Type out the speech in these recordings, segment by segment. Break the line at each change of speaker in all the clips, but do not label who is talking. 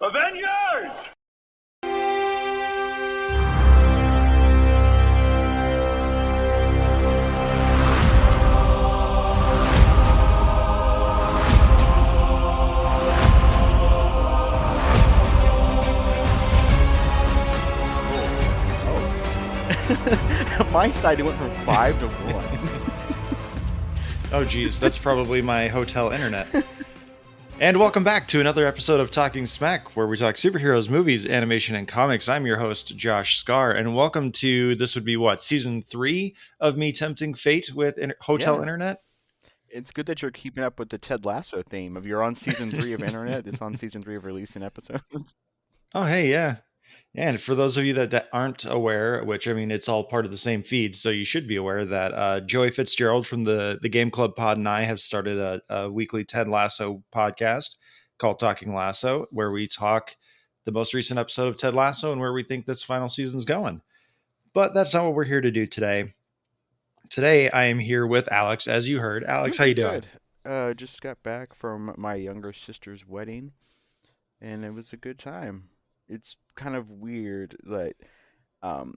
Avengers!
My side, it went from 5 to 1.
Oh, geez, that's probably my hotel internet. And welcome back to another episode of Talking Smack, where we talk superheroes, movies, animation, and comics. I'm your host, Josh Scar, and welcome to this would be what, season 3 of me tempting fate with hotel
Yeah,
internet?
it's good that you're keeping up with the Ted Lasso theme of you're on season 3 of Internet. It's on season 3 of releasing episodes.
Oh, hey, yeah. And for those of you that aren't aware, which I mean, it's all part of the same feed, so you should be aware that Joey Fitzgerald from the Game Club Pod and I have started a weekly Ted Lasso podcast called Talking Lasso, where we talk the most recent episode of Ted Lasso and where we think this final season's going. But that's not what we're here to do today. Today, I am here with Alex, as you heard. Alex,
Doing
how you
pretty
doing?
good. Just got back from my younger sister's wedding, and it was a good time. It's kind of weird that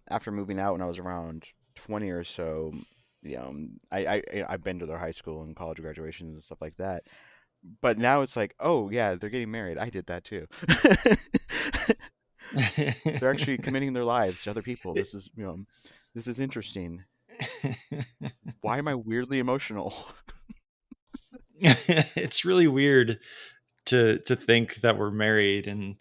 after moving out when I was around 20 or so, I've been to their high school and college graduations and stuff like that. But now it's like, oh yeah, they're getting married. I did that too. They're actually committing their lives to other people. This is interesting. Why am I weirdly emotional?
It's really weird to think that we're married, and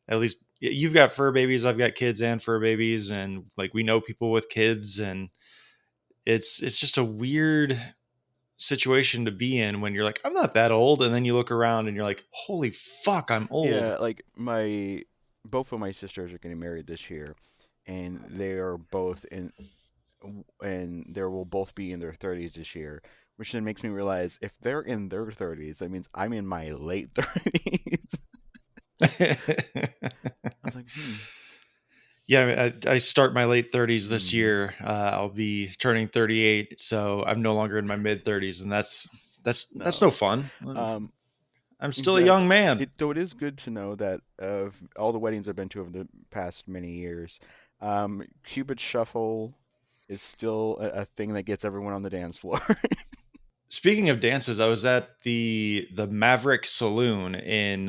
at least you've got fur babies, I've got kids and fur babies, and like we know people with kids, and it's just a weird situation to be in when you're like, I'm not that old, and then you look around and you're like, holy fuck, I'm old.
Yeah, like my both of my sisters are getting married this year, and they are both in, and they will both be in their 30s this year, which then makes me realize if they're in their 30s, that means I'm in my late 30s. I was like,
Yeah, I start my late 30s this
hmm,
year. I'll be turning 38, so I'm no longer in my mid 30s, and that's no
no.
fun.
Um,
I'm still a young
Exactly.
man.
Though it is good to know that of all the weddings I've been to over the past many years, Cupid Shuffle is still a thing that gets everyone on the dance floor.
Speaking of dances, I was at the Maverick Saloon in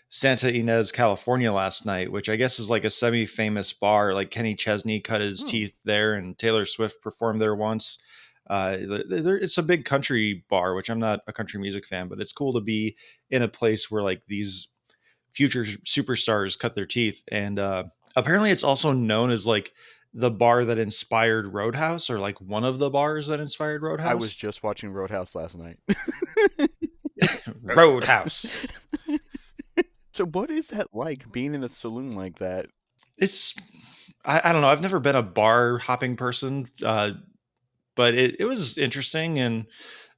Santa Ynez, California last night, which I guess is like a semi-famous bar. Like Kenny Chesney cut his
Hmm.
teeth there, and Taylor Swift performed there once. It's a big country bar, which I'm not a country music fan, but it's cool to be in a place where like these future superstars cut their teeth. And apparently, it's also known as like the bar that inspired Roadhouse, or like one of the bars that inspired
I was
Roadhouse.
just watching Roadhouse last night.
Roadhouse.
So what is that like being in a saloon like that?
It's I don't know. I've never been a bar hopping person, but it was interesting. And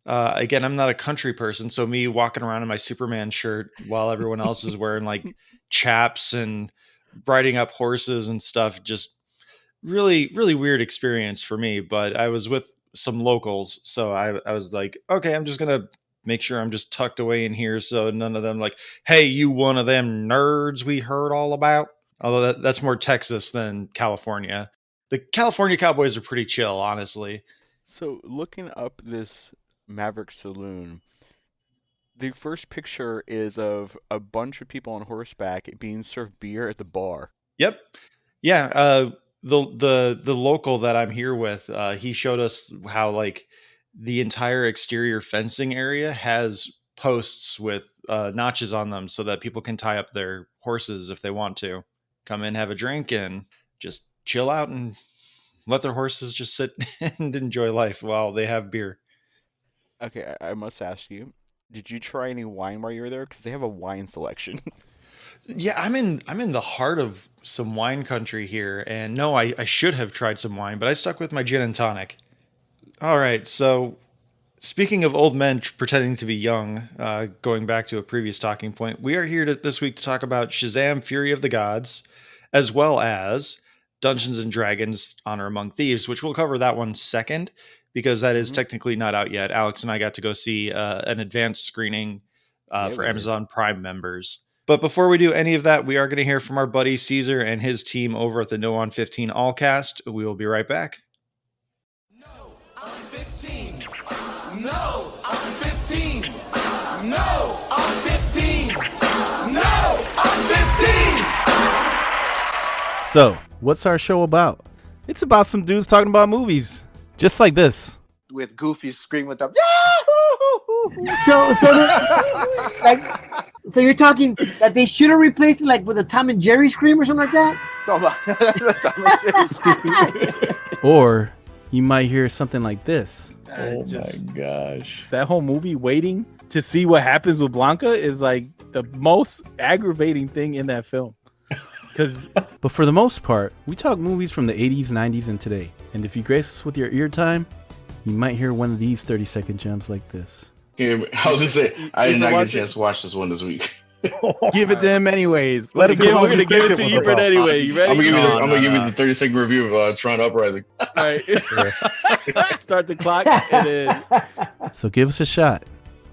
again, I'm not a country person, so me walking around in my Superman shirt while everyone else is wearing like chaps and riding up horses and stuff, just really weird experience for me. But I was with some locals, so I was like, okay, I'm just gonna make sure I'm just tucked away in here, so none of them like, hey, you one of them nerds we heard all about. Although that's more Texas than California. The California Cowboys are pretty chill, honestly.
So looking up this Maverick Saloon, the first picture is of a bunch of people on horseback being served beer at the bar.
Yep. Yeah. The local that I'm here with, he showed us how like the entire exterior fencing area has posts with notches on them so that people can tie up their horses if they want to. Come in, have a drink, and just chill out and let their horses just sit and enjoy life while they have beer.
Okay, I must ask you, did you try any wine while you were there? Because they have a wine selection.
Yeah, I'm in the heart of some wine country here, and no, I should have tried some wine, but I stuck with my gin and tonic. All right, so speaking of old men pretending to be young, going back to a previous talking point, we are here this week to talk about Shazam: Fury of the Gods, as well as Dungeons and Dragons: Honor Among Thieves, which we'll cover that one second because that is
Hmm.
technically not out yet. Alex and I got to go see an advanced screening
Yeah,
for
we did.
Amazon Prime members. But before we do any of that, we are going to hear from our buddy Caesar and his team over at the No on 15 Allcast. We will be right back.
No, I'm 15. No, I'm 15. No, I'm 15. No, I'm 15.
So, what's our show about? It's about some dudes talking about movies, just like this.
With Goofy screaming with them.
Like, so you're talking that they should have replaced it like with a Tom and Jerry scream or something like that?
Or you might hear something like this.
Oh my gosh. That whole movie, waiting to see what happens with Blanca, is like the most aggravating thing in that film.
But for the most part, we talk movies from the 80s, 90s, and today. And if you grace us with your ear time, you might hear one of these 30-second gems like this.
Yeah, I was gonna say I did not get a chance to watch this one this week.
Give it to him anyways.
We're gonna give it to you, Brett, anyway. You ready?
I'm gonna give you the 30-second review of Tron Uprising.
All right. Start the clock and then.
So give us a shot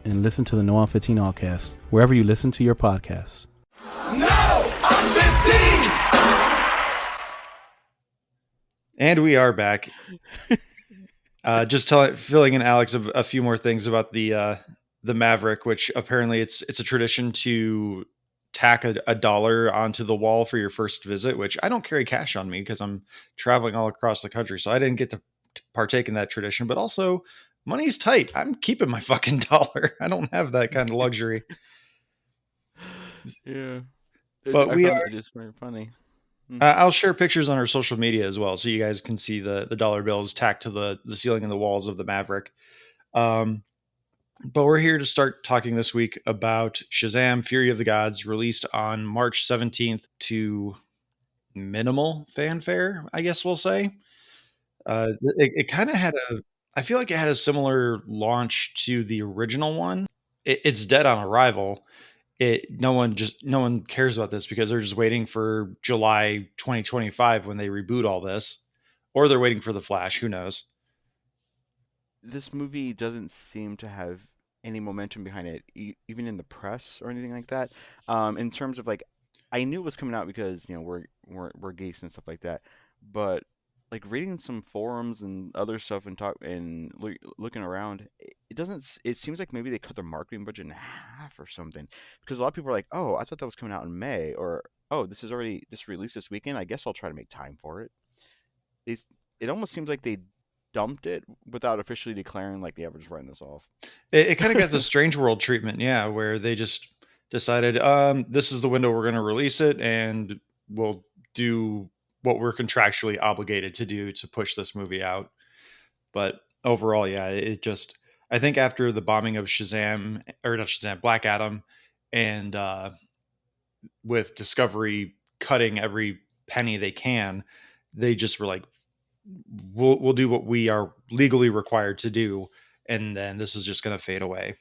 and listen to the No on 15 Allcast wherever you listen to your podcasts.
No, I'm 15.
And we are back. Just filling in Alex a few more things about the Maverick, which apparently it's a tradition to tack a dollar onto the wall for your first visit, which I don't carry cash on me because I'm traveling all across the country, so I didn't get to partake in that tradition. But also, money's tight. I'm keeping my fucking dollar. I don't have that kind of luxury.
Yeah.
But
I
we
found
are.
it just very funny.
I'll share pictures on our social media as well, so you guys can see the dollar bills tacked to the ceiling and the walls of the Maverick. But we're here to start talking this week about Shazam: Fury of the Gods, released on March 17th to minimal fanfare, I guess we'll say. It kind of had I feel like it had a similar launch to the original one. It's dead on arrival. No one cares about this because they're just waiting for July 2025 when they reboot all this, or they're waiting for the Flash. Who knows?
This movie doesn't seem to have any momentum behind it, even in the press or anything like that. In terms of like, I knew it was coming out because we're geeks and stuff like that, but like reading some forums and other stuff and looking around, it doesn't. It seems like maybe they cut their marketing budget in half or something, because a lot of people are like, oh, I thought that was coming out in May, or oh, this released this weekend. I guess I'll try to make time for it. They, it almost seems like they dumped it without officially declaring like, yeah, we're just writing this off.
It kind of got the Strange World treatment, yeah, where they just decided, this is the window we're going to release it, and we'll do what we're contractually obligated to do to push this movie out. But overall, yeah, I think after the bombing of Shazam, or not Shazam, Black Adam, and with Discovery cutting every penny they can, they just were like, we'll do what we are legally required to do, and then this is just going to fade away.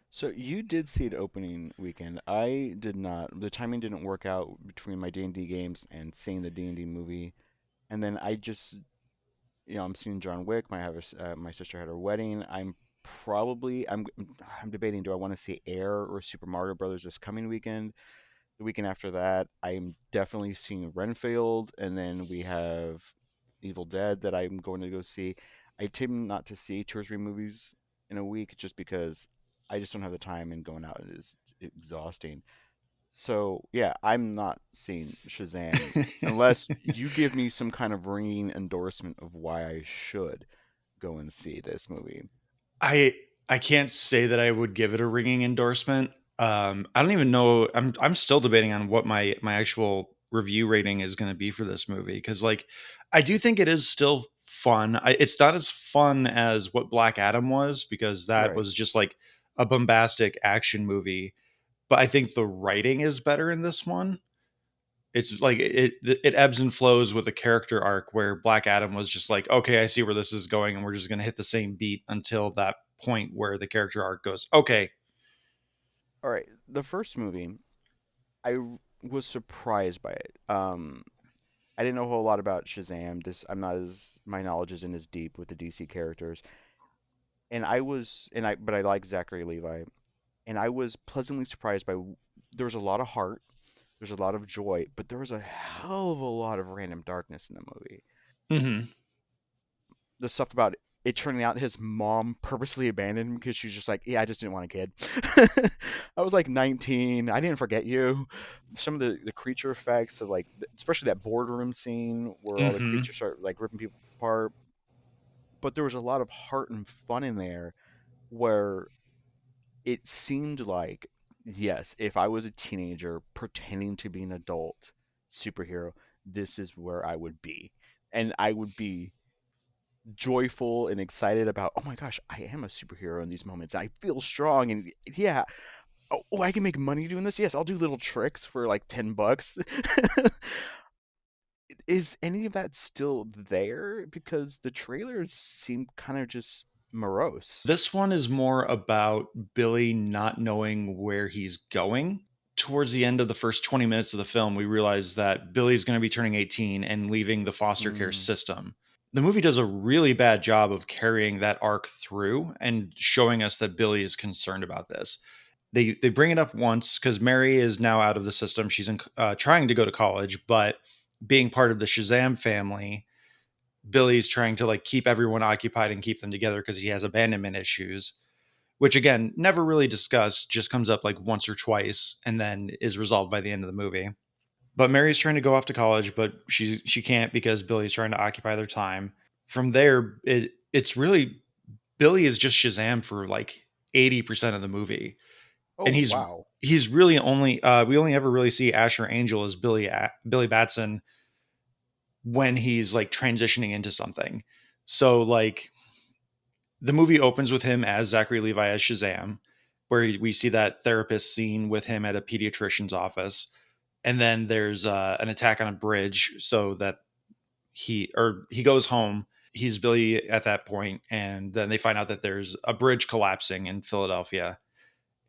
So you did see it opening weekend. I did not. The timing didn't work out between my D&D games and seeing the D&D movie. And then I just, I'm seeing John Wick. My sister had her wedding. I'm debating, do I want to see Air or Super Mario Brothers this coming weekend? The weekend after that, I'm definitely seeing Renfield, and then we have Evil Dead that I'm going to go see. I tend not to see 2 or 3 movies in a week just because I just don't have the time, and going out is exhausting. So yeah, I'm not seeing Shazam unless you give me some kind of ringing endorsement of why I should go and see this movie.
I can't say that I would give it a ringing endorsement. I don't even know. I'm still debating on what my actual review rating is going to be for this movie, because like I do think it is still fun. It's not as fun as what Black Adam was, because that
Right.
was just like a bombastic action movie. But I think the writing is better in this one. It's like it ebbs and flows with a character arc, where Black Adam was just like, okay, I see where this is going, and we're just going to hit the same beat until that point where the character arc goes, okay.
All right. The first movie, was surprised by it. I didn't know a whole lot about Shazam. My knowledge isn't as deep with the DC characters. But I like Zachary Levi, and I was pleasantly surprised by there was a lot of heart, there's a lot of joy, but there was a hell of a lot of random darkness in the movie.
Mm-hmm.
The stuff about it turning out his mom purposely abandoned him because she was just like, yeah, I just didn't want a kid. I was like 19. I didn't forget you. Some of the creature effects of like, especially that boardroom scene where all the
Mm-hmm.
creatures start like ripping people apart. But there was a lot of heart and fun in there where it seemed like, yes, if I was a teenager pretending to be an adult superhero, this is where I would be. And I would be joyful and excited about, oh my gosh, I am a superhero in these moments. I feel strong and yeah, oh, I can make money doing this. Yes, I'll do little tricks for like $10. Is any of that still there? Because the trailers seem kind of just morose.
This one is more about Billy not knowing where he's going. Towards the end of the first 20 minutes of the film, we realize that Billy's going to be turning 18 and leaving the foster care
Mm,
system. The movie does a really bad job of carrying that arc through and showing us that Billy is concerned about this. They bring it up once because Mary is now out of the system. She's trying to go to college, but being part of the Shazam family, Billy's trying to like keep everyone occupied and keep them together because he has abandonment issues, which again, never really discussed, just comes up like once or twice and then is resolved by the end of the movie. But Mary's trying to go off to college, but she can't because Billy's trying to occupy their time. From there, it's really Billy is just Shazam for like 80% of the movie. And
oh wow.
he's really only we only ever really see Asher Angel as Billy Batson when he's like transitioning into something. So like the movie opens with him as Zachary Levi as Shazam, where we see that therapist scene with him at a pediatrician's office, and then there's an attack on a bridge, so that he goes home. He's Billy at that point, and then they find out that there's a bridge collapsing in Philadelphia,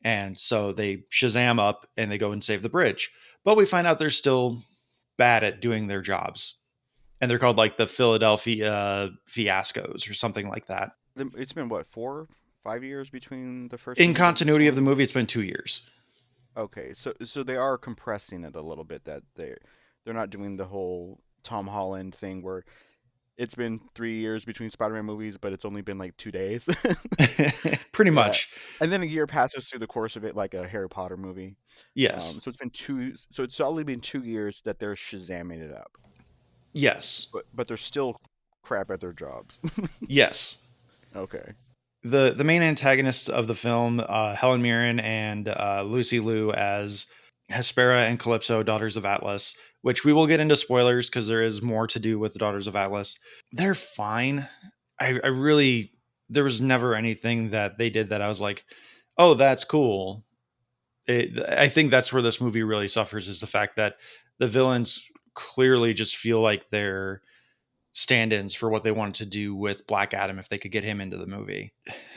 and so they Shazam up and they go and save the bridge. But we find out they're still bad at doing their jobs, and they're called like the Philadelphia Fiascos or something like that.
It's been what, 4, 5 years between the first
In
movie and this
continuity of the
one?
movie, it's been 2 years.
Okay, so they are compressing it a little bit, that they're not doing the whole Tom Holland thing where it's been 3 years between Spider-Man movies, but it's only been like 2 days.
Pretty
Yeah,
much.
and then a year passes through the course of it, like a Harry Potter movie.
Yes.
So it's been two. So it's only been 2 years that they're Shazamming it up,
Yes.
but they're still crap at their jobs.
Yes.
Okay.
The main antagonists of the film, Helen Mirren and Lucy Liu as Hespera and Calypso, Daughters of Atlas, which we will get into spoilers because there is more to do with the Daughters of Atlas. They're fine. I really, there was never anything that they did that I was like, oh, that's cool. I think that's where this movie really suffers, is the fact that the villains clearly just feel like they're stand-ins for what they wanted to do with Black Adam if they could get him into the movie.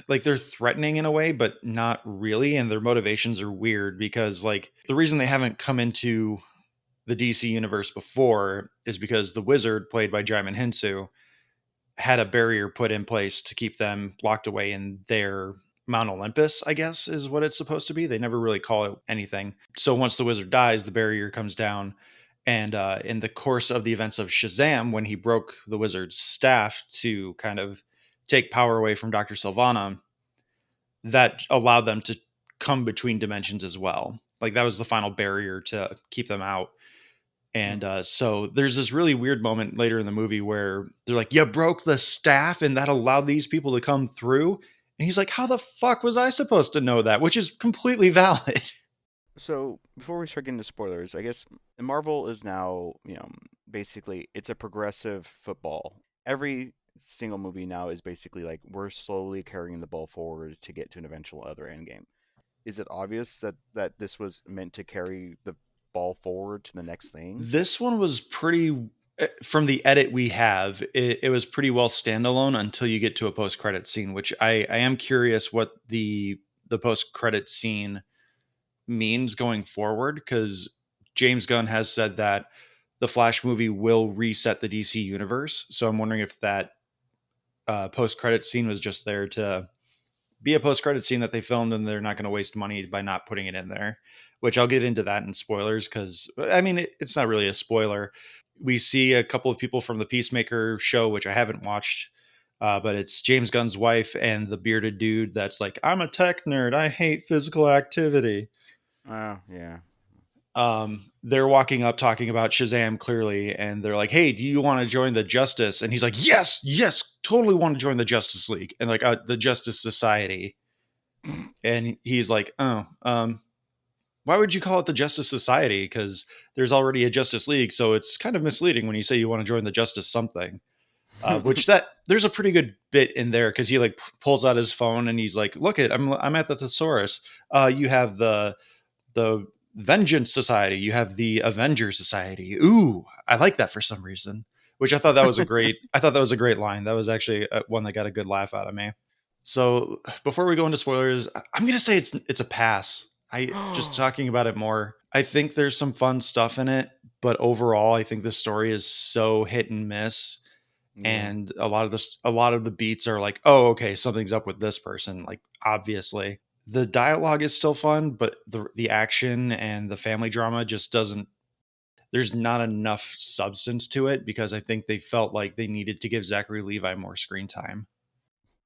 Like they're threatening in a way, but not really, and their motivations are weird because like the reason they haven't come into the DC universe before is because the Wizard, played by Jaimin Hinsu, had a barrier put in place to keep them locked away in their Mount Olympus, I guess is what it's supposed to be. They never really call it anything. So once the wizard dies, the barrier comes down. And in the course of the events of Shazam, when he broke the wizard's staff to kind of take power away from Dr. Sylvana, that allowed them to come between dimensions as well. Like that was the final barrier to keep them out. And so there's this really weird moment later in the movie where they're like, "You broke the staff, and that allowed these people to come through." And he's like, "How the fuck was I supposed to know that?" Which is completely valid.
So before we start getting into spoilers, I guess Marvel is now, basically it's a progressive football. Every single movie now is basically like we're slowly carrying the ball forward to get to an eventual other end game. Is it obvious that this was meant to carry the ball forward to the next thing?
This one was pretty. From the edit we have, it was pretty well standalone until you get to a post credit scene, which I am curious what the post credit scene means going forward, because James Gunn has said that the Flash movie will reset the DC universe. So I'm wondering if that post credit scene was just there to be a post credit scene that they filmed and they're not going to waste money by not putting it in there, which I'll get into that in spoilers because I mean it's not really a spoiler. We see a couple of people from the Peacemaker show, which I haven't watched, but it's James Gunn's wife and the bearded dude that's like, I'm a tech nerd. I hate physical activity.
Oh, yeah.
They're walking up talking about Shazam clearly, and they're like, hey, do you want to join the Justice? And he's like, yes, totally want to join the Justice League and like the Justice Society. And he's like, oh, why would you call it the Justice Society? Because there's already a Justice League, so it's kind of misleading when you say you want to join the Justice something. Which that there's a pretty good bit in there because he like pulls out his phone and he's like, look I'm at the thesaurus. You have the Vengeance Society, you have the Avenger Society. Ooh, I like that for some reason. Which I thought that was a great line. That was actually one that got a good laugh out of me. So before we go into spoilers, I'm gonna say it's a pass. I just talking about it more. I think there's some fun stuff in it, but overall, I think the story is so hit and miss.
Yeah.
And a lot of the beats are like, oh, okay, something's up with this person. Like obviously, the dialogue is still fun, but the action and the family drama just doesn't. There's not enough substance to it because I think they felt like they needed to give Zachary Levi more screen time.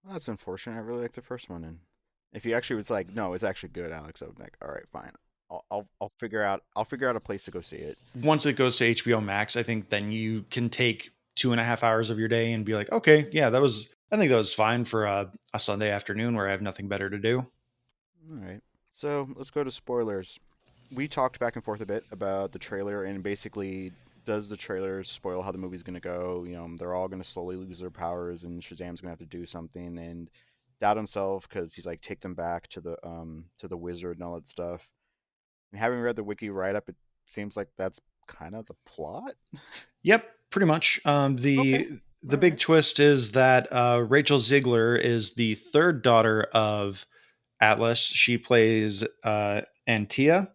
Well, that's unfortunate. I really liked the first one, and if he actually was like, no, it's actually good, Alex, I would be like, all right, fine. I'll figure out a place to go see it.
Once it goes to HBO Max, I think then you can take 2.5 hours of your day and be like, okay, yeah, I think that was fine for a Sunday afternoon where I have nothing better to do.
All right. So let's go to spoilers. We talked back and forth a bit about the trailer, and basically, does the trailer spoil how the movie's going to go? You know, they're all going to slowly lose their powers, and Shazam's going to have to do something and doubt himself because he's like, take them back to the wizard and all that stuff. And having read the wiki write up, it seems like that's kind of the plot.
Yep, pretty much.
Okay.
The big twist is that Rachel Ziegler is the third daughter of Atlas. She plays Antia,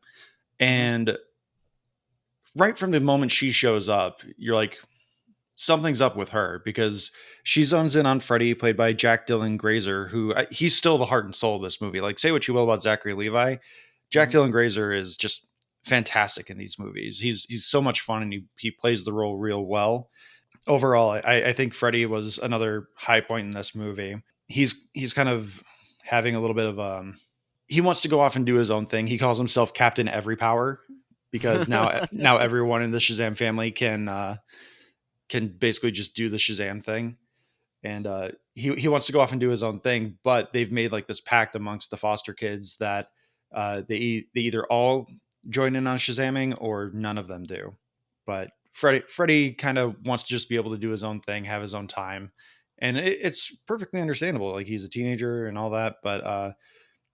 and right from the moment she shows up, you're like, something's up with her because she zones in on Freddy, played by Jack Dylan Grazer, who he's still the heart and soul of this movie. Like, say what you will about Zachary Levi, Jack Dylan Grazer is just fantastic in these movies. He's so much fun and he plays the role real well. Overall, I think Freddy was another high point in this movie. He's kind of having a little bit of he wants to go off and do his own thing. He calls himself Captain Every Power because now everyone in the Shazam family can basically just do the Shazam thing. And he wants to go off and do his own thing, but they've made like this pact amongst the foster kids that they either all join in on Shazamming or none of them do. But Freddy kind of wants to just be able to do his own thing, have his own time, and it's perfectly understandable. Like he's a teenager and all that, but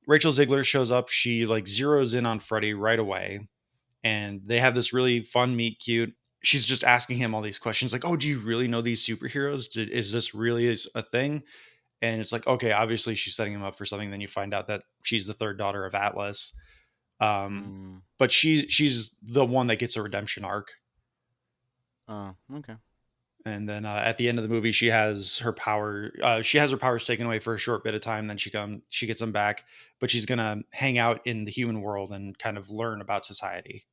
Rachel Ziegler shows up. She like zeroes in on Freddy right away, and they have this really fun meet cute. She's just asking him all these questions like, oh, do you really know these superheroes? Is this really a thing? And it's like, okay, obviously she's setting him up for something. Then you find out that she's the third daughter of Atlas. But she's the one that gets a redemption arc.
Oh, okay.
And then at the end of the movie, she has her power. She has her powers taken away for a short bit of time. Then she gets them back, but she's gonna hang out in the human world and kind of learn about society,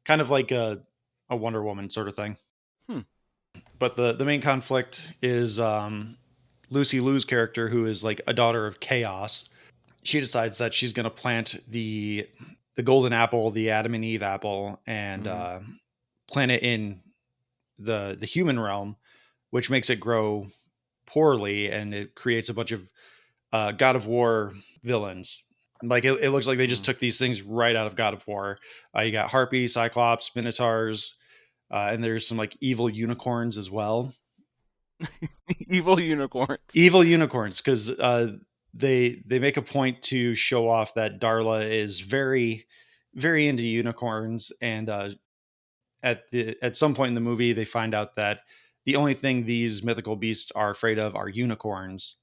kind of like a Wonder Woman sort of thing. But the main conflict is Lucy Liu's character, who is like a daughter of chaos. She decides that she's gonna plant the golden apple, the Adam and Eve apple, and plant it in the human realm, which makes it grow poorly, and it creates a bunch of God of War villains. Like it looks like they just took these things right out of God of War. You got Harpy, Cyclops, Minotaurs, and there's some like evil unicorns as well.
Evil unicorns.
Evil unicorns, because they make a point to show off that Darla is very, very into unicorns, and at some point in the movie, they find out that the only thing these mythical beasts are afraid of are unicorns.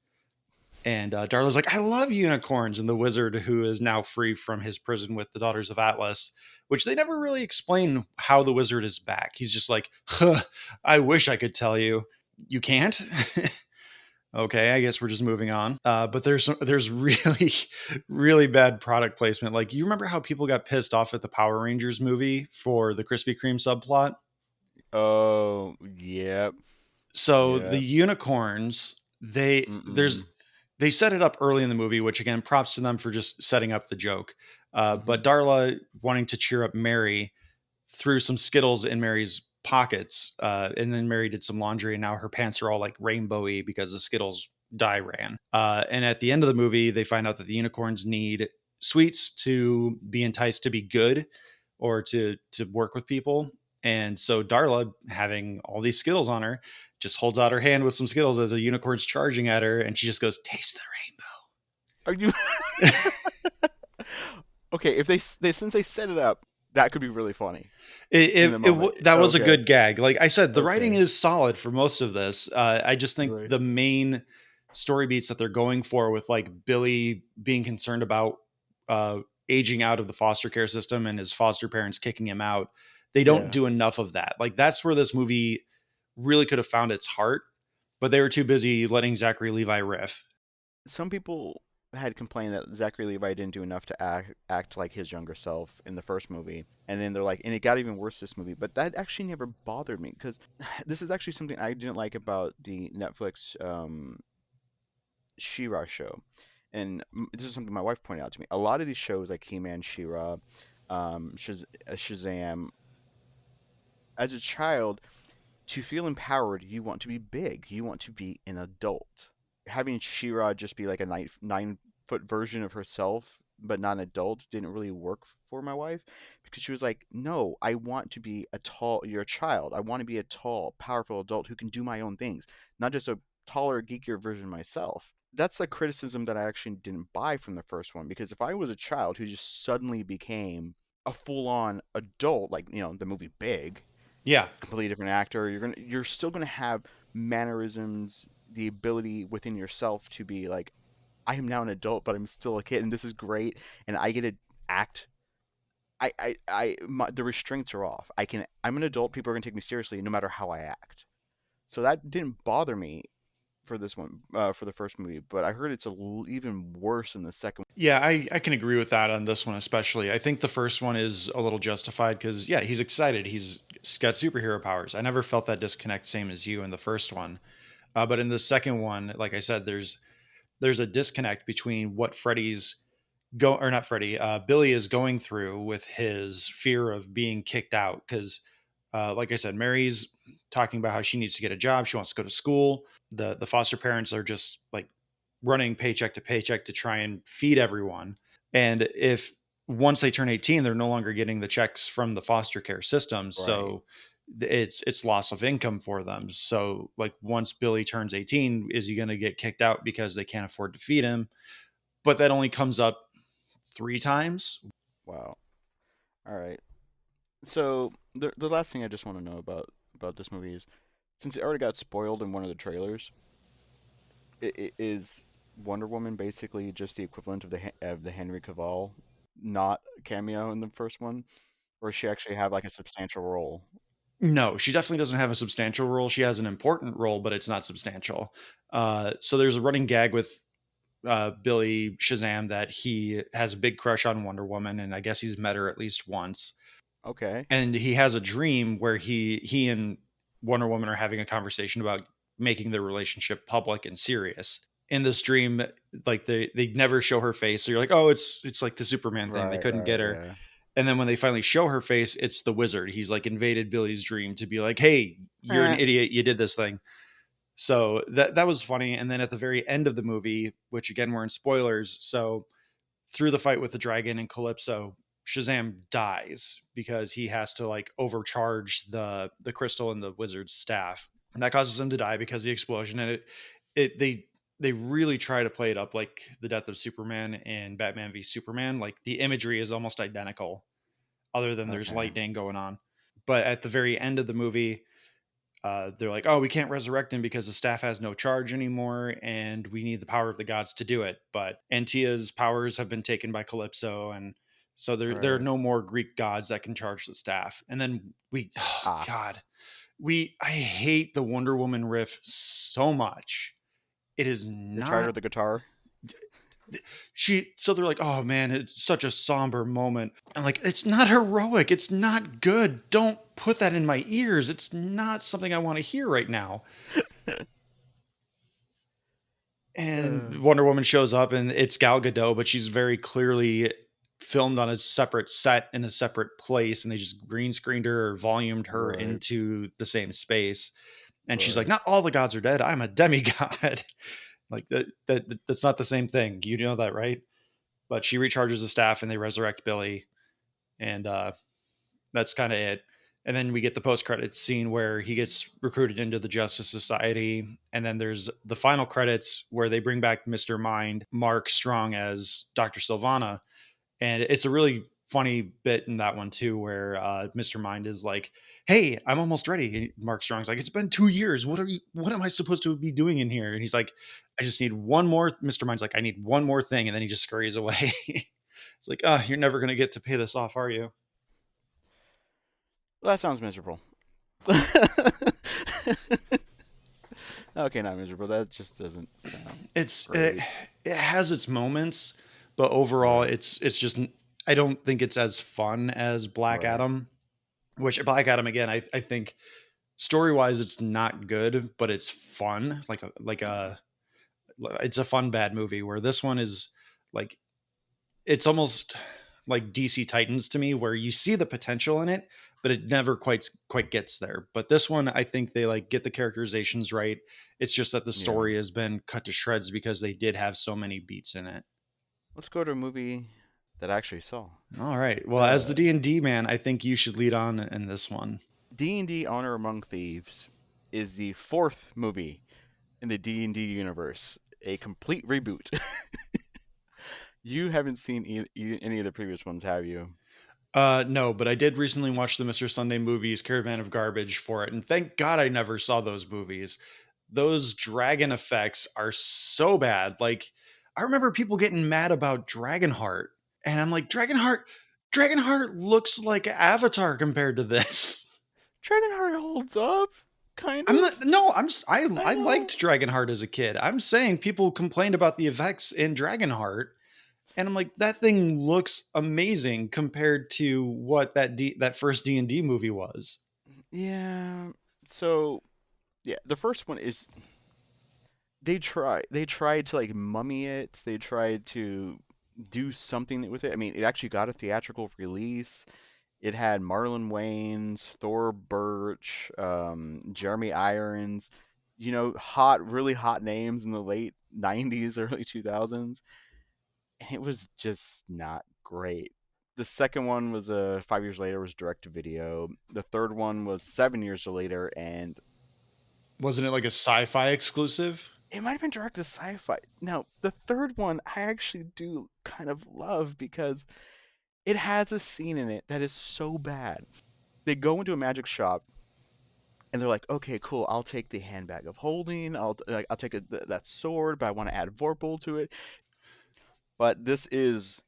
And Darla's like, I love unicorns. And the wizard, who is now free from his prison with the Daughters of Atlas, which they never really explain how the wizard is back. He's just like, huh, I wish I could tell you. You can't? Okay, I guess we're just moving on. But there's really really bad product placement. Like, you remember how people got pissed off at the Power Rangers movie for the Krispy Kreme subplot?
Oh, yep,
So the
yep.
unicorns,
Mm-mm.
they set it up early in the movie, which again, props to them for just setting up the joke. But
Mhm.
Darla, wanting to cheer up Mary, threw some Skittles in Mary's pockets, and then Mary did some laundry, and now her pants are all like rainbowy because the Skittles dye ran. And at the end of the movie, they find out that the unicorns need sweets to be enticed to be good or to work with people. And so Darla, having all these Skittles on her, just holds out her hand with some Skittles as a unicorn's charging at her, and she just goes, "Taste the
Are you okay? If they since they set it up, that could be really funny in the moment.
That was a
Okay,
good gag. Like I said, the writing
okay,
is solid for most of this. I just think
really.
the main story beats that they're going for, with like Billy being concerned about uh, aging out of the foster care system and his foster parents kicking him out, they don't
Yeah.
do enough of that. Like, that's where this movie really could have found its heart, but they were too busy letting Zachary Levi riff.
Some people had complained that Zachary Levi didn't do enough to act like his younger self in the first movie, and then they're like, and it got even worse this movie. But that actually never bothered me because this is actually something I didn't like about the Netflix She-Ra show, and this is something my wife pointed out to me. A lot of these shows like He-Man, She-Ra, Shazam, as a child, to feel empowered, you want to be big. You want to be an adult. Having She-Ra just be like a 9-foot version of herself, but not an adult, didn't really work for my wife because she was like, "No, I want to be a tall. You're a child. I want to be a tall, powerful adult who can do my own things, not just a taller, geekier version of myself." That's a criticism that I actually didn't buy from the first one because if I was a child who just suddenly became a full-on adult, like the movie Big,
Yeah,
completely different actor. You're still gonna have mannerisms, the ability within yourself to be like, I am now an adult, but I'm still a kid, and this is great, and I get to act. The restraints are off. I'm an adult. People are gonna take me seriously, no matter how I act. So that didn't bother me for this one, for the first movie. But I heard it's even worse in the second.
yeah, I can agree with that on this one especially. I think the first one is a little justified because, yeah, he's excited. He's got superhero powers. I never felt that disconnect, same as you in the first one. But in the second one, like I said, there's a disconnect between what Freddy's go or not Freddy, Billy is going through with his fear of being kicked out. Because, like I said, Mary's talking about how she needs to get a job. She wants to go to school. The foster parents are just like running paycheck to paycheck to try and feed everyone. And if once they turn 18, they're no longer getting the checks from the foster care system.
Right.
So it's loss of income for them. So like, once Billy turns 18, is he going to get kicked out because they can't afford to feed him? But that only comes up 3 times.
Wow. All right. So the last thing I just want to know about this movie is, since it already got spoiled in one of the trailers, is Wonder Woman basically just the equivalent of the Henry Cavill not cameo in the first one, or does she actually have like a substantial role?
No, she definitely doesn't have a substantial role. She has an important role, but it's not substantial. So there's a running gag with Billy Shazam that he has a big crush on Wonder Woman, and I guess he's met her at least once.
Okay.
And he has a dream where he and Wonder Woman are having a conversation about making their relationship public and serious. In this dream, like they never show her face, so you're like, oh, it's like the Superman thing. They
Right,
couldn't
right,
get her.
yeah.
And then when they finally show her face, it's the wizard. He's like invaded Billy's dream to be like, "Hey, you're an
Eh,
idiot. You did this thing." So that was funny. And then at the very end of the movie, which again we're in spoilers, so through the fight with the dragon and Calypso, Shazam dies because he has to like overcharge the crystal in the wizard's staff. And that causes him to die because of the explosion. And it they really try to play it up like the death of Superman and Batman v Superman. Like, the imagery is almost identical, other than there's
okay.
lightning going on. But at the very end of the movie, they're like, "Oh, we can't resurrect him because the staff has no charge anymore, and we need the power of the gods to do it." But Antia's powers have been taken by Calypso, and so there are
Right.
no more Greek gods that can charge the staff. And then oh
Ah.
God, I hate the Wonder Woman riff so much It is
They tried her
not.
the guitar.
So they're like, oh man, it's such a somber moment. I'm like, it's not heroic. It's not good. Don't put that in my ears. It's not something I want to hear right now. And Wonder Woman shows up, and it's Gal Gadot, but she's very clearly filmed on a separate set in a separate place, and they just green screened her or volumed her
Right.
into the same space. And she's like,
Right.
not all the gods are dead. I'm a demigod. Like that's not the same thing. You know that, right? But she recharges the staff, and they resurrect Billy, and that's kind of it. And then we get the post credits scene where he gets recruited into the Justice Society, and then there's the final credits where they bring back Mr. Mind, Mark Strong as Dr. Sylvana, and it's a really funny bit in that one too, where Mr. Mind is like, "Hey, I'm almost ready." And Mark Strong's like, "It's been 2 years. What are you? What am I supposed to be doing in here?" And he's like, "I just need one more." Mr. Mind's like, "I need one more thing," and then he just scurries away. It's like, "Oh, you're never gonna get to pay this off, are you?"
Well, that sounds miserable. Okay, not miserable. That just doesn't sound
It's
great.
it has its moments, but overall,
Right.
it's just I don't think it's as fun as Black
Right.
Adam. Which Black Adam again, I think story wise, it's not good, but it's fun. It's a fun bad movie. Where this one is like it's almost like DC Titans to me, where you see the potential in it, but it never quite gets there. But this one, I think they like get the characterizations right. It's just that the
Yeah.
story has been cut to shreds because they did have so many beats in it.
Let's go to a movie that I actually saw.
All right. Well, as the D&D man, I think you should lead on in this one.
D&D Honor Among Thieves is the fourth movie in the D&D universe, a complete reboot. You haven't seen any of the previous ones, have you?
No, but I did recently watch the Mr. Sunday movies Caravan of Garbage for it, and thank God I never saw those movies. Those dragon effects are so bad. Like, I remember people getting mad about Dragonheart, and I'm like, Dragonheart looks like Avatar compared to this.
Dragonheart holds up, kind
I'm
of.
not. No, I'm just. I
know.
liked Dragonheart as a kid. I'm saying people complained about the effects in Dragonheart, and I'm like, that thing looks amazing compared to what that first D&D movie was.
Yeah. So, yeah, the first one is they tried to like mummy it. They tried to do something with it. I mean, it actually got a theatrical release. It had Marlon Wayans, Thor Birch, Jeremy Irons, really hot names in the late 90s, early 2000s, and it was just not great. The second one was 5 years later, was direct to video. The third one was 7 years later, and
Wasn't it like a sci-fi exclusive?
it might have been direct to sci-fi. Now, the third one I actually do kind of love because it has a scene in it that is so bad. They go into a magic shop and they're like, "Okay, cool. I'll take the handbag of holding. I'll take that sword, but I want to add Vorpal to it." But this is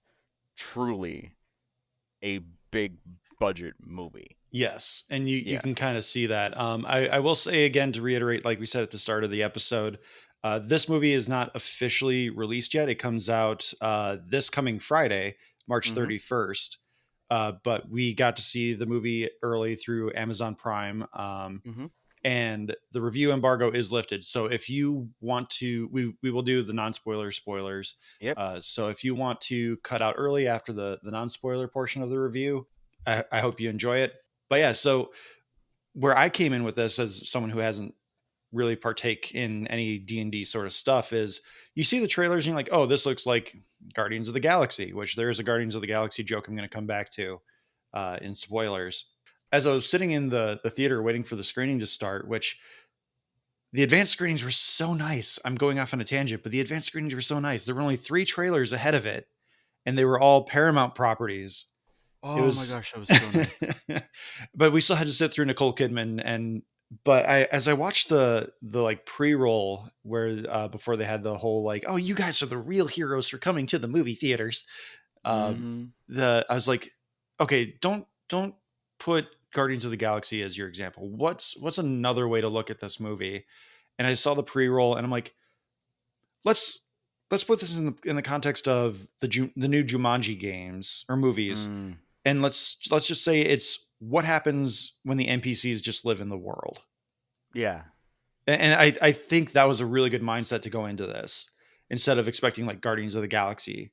truly a big budget movie.
Yes, and you
Yeah.
can kind of see that. I will say again to reiterate, like we said at the start of the episode, this movie is not officially released yet. It comes out this coming Friday, March
Mhm.
31st. But we got to see the movie early through Amazon Prime.
Mhm.
And the review embargo is lifted. So if you want to, we will do the non-spoiler spoilers.
Yep.
So if you want to cut out early after the non-spoiler portion of the review, I hope you enjoy it. But yeah, so where I came in with this as someone who hasn't really partake in any D&D sort of stuff is you see the trailers and you're like, oh, this looks like Guardians of the Galaxy, which there is a Guardians of the Galaxy joke I'm going to come back to in spoilers. As I was sitting in the theater waiting for the screening to start, which the advanced screenings were so nice. I'm going off on a tangent, but the advanced screenings were so nice. There were only 3 trailers ahead of it, and they were all Paramount properties. It
Oh my
was,
gosh, that was so nice.
but we still had to sit through Nicole Kidman, and but as I watched the like pre-roll where before they had the whole like, oh, you guys are the real heroes for coming to the movie theaters.
Mhm.
I was like, okay, don't put Guardians of the Galaxy as your example. What's another way to look at this movie? And I saw the pre-roll, and I'm like, let's put this in the context of the new Jumanji games or movies,
Mm,
and let's just say it's what happens when the NPCs just live in the world.
yeah.
And I think that was a really good mindset to go into this instead of expecting like Guardians of the Galaxy.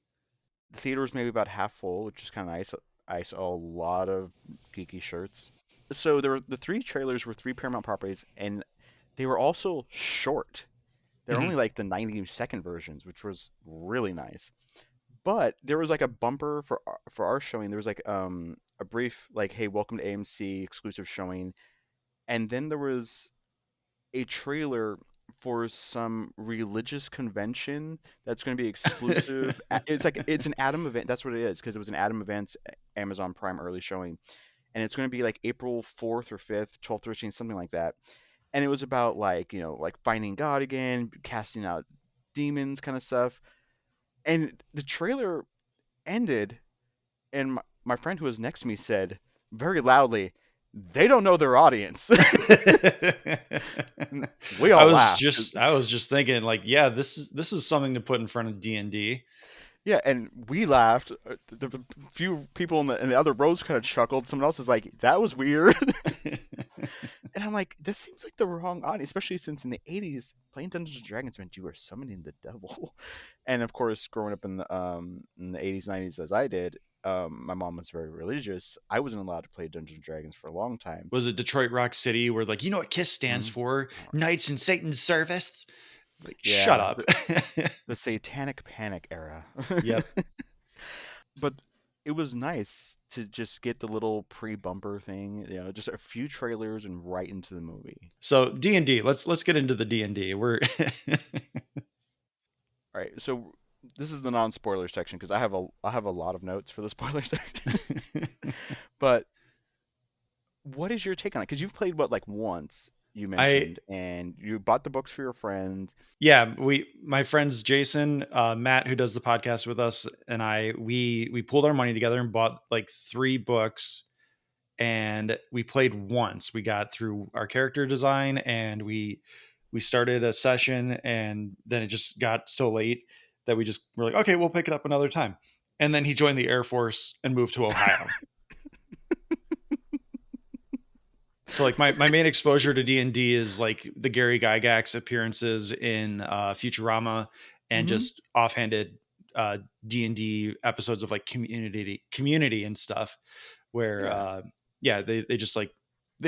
The theater was maybe about half full, which is kind of nice. I saw a lot of geeky shirts. So there were the three trailers were three Paramount properties, and they were also short. They're
Mhm.
only like the 90-second versions, which was really nice. But there was like a bumper for our showing. There was like a brief like, "Hey, welcome to AMC exclusive showing," and then there was a trailer for some religious convention that's going to be exclusive. It's like it's an Adam event. That's what it is because it was an Adam Events Amazon Prime early showing, and it's going to be like April 4th or 5th, 12th, 13th, something like that. And it was about like like finding God again, casting out demons, kind of stuff. And the trailer ended, and my friend who was next to me said very loudly, "They don't know their audience." We all laughed.
I was just thinking like, yeah, this is something to put in front of D&D.
Yeah, and we laughed. The few people in the other rows kind of chuckled. Someone else is like, "That was weird." And I'm like, this seems like the wrong audience, especially since in the 80s, playing Dungeons and Dragons meant you were summoning the devil. And of course, growing up in the 80s, 90s as I did, my mom was very religious. I wasn't allowed to play Dungeons and Dragons for a long time.
Was it Detroit Rock City where like, you know what KISS stands
Mhm.
for? Knights in Satan's Service. Like, shut
Yeah,
up.
the Satanic Panic era.
Yep.
But it was nice to just get the little pre-bumper thing, just a few trailers and right into the movie.
So D&D, let's get into the D&D. We're
All right, so this is the non-spoiler section because I have a lot of notes for the spoiler section. But what is your take on it? Because you've played what like once you
I
mentioned, and you bought the books for your friend.
yeah, my friends Jason, Matt, who does the podcast with us, and we pulled our money together and bought like 3 books, and we played once. We got through our character design, and we started a session, and then it just got so late that we just were like, okay, we'll pick it up another time. And then he joined the Air Force and moved to Ohio. So like my main exposure to D&D is like the Gary Gygax appearances in Futurama and
Hmm.
just offhanded D&D episodes of like community and stuff where
Yeah,
yeah, they just like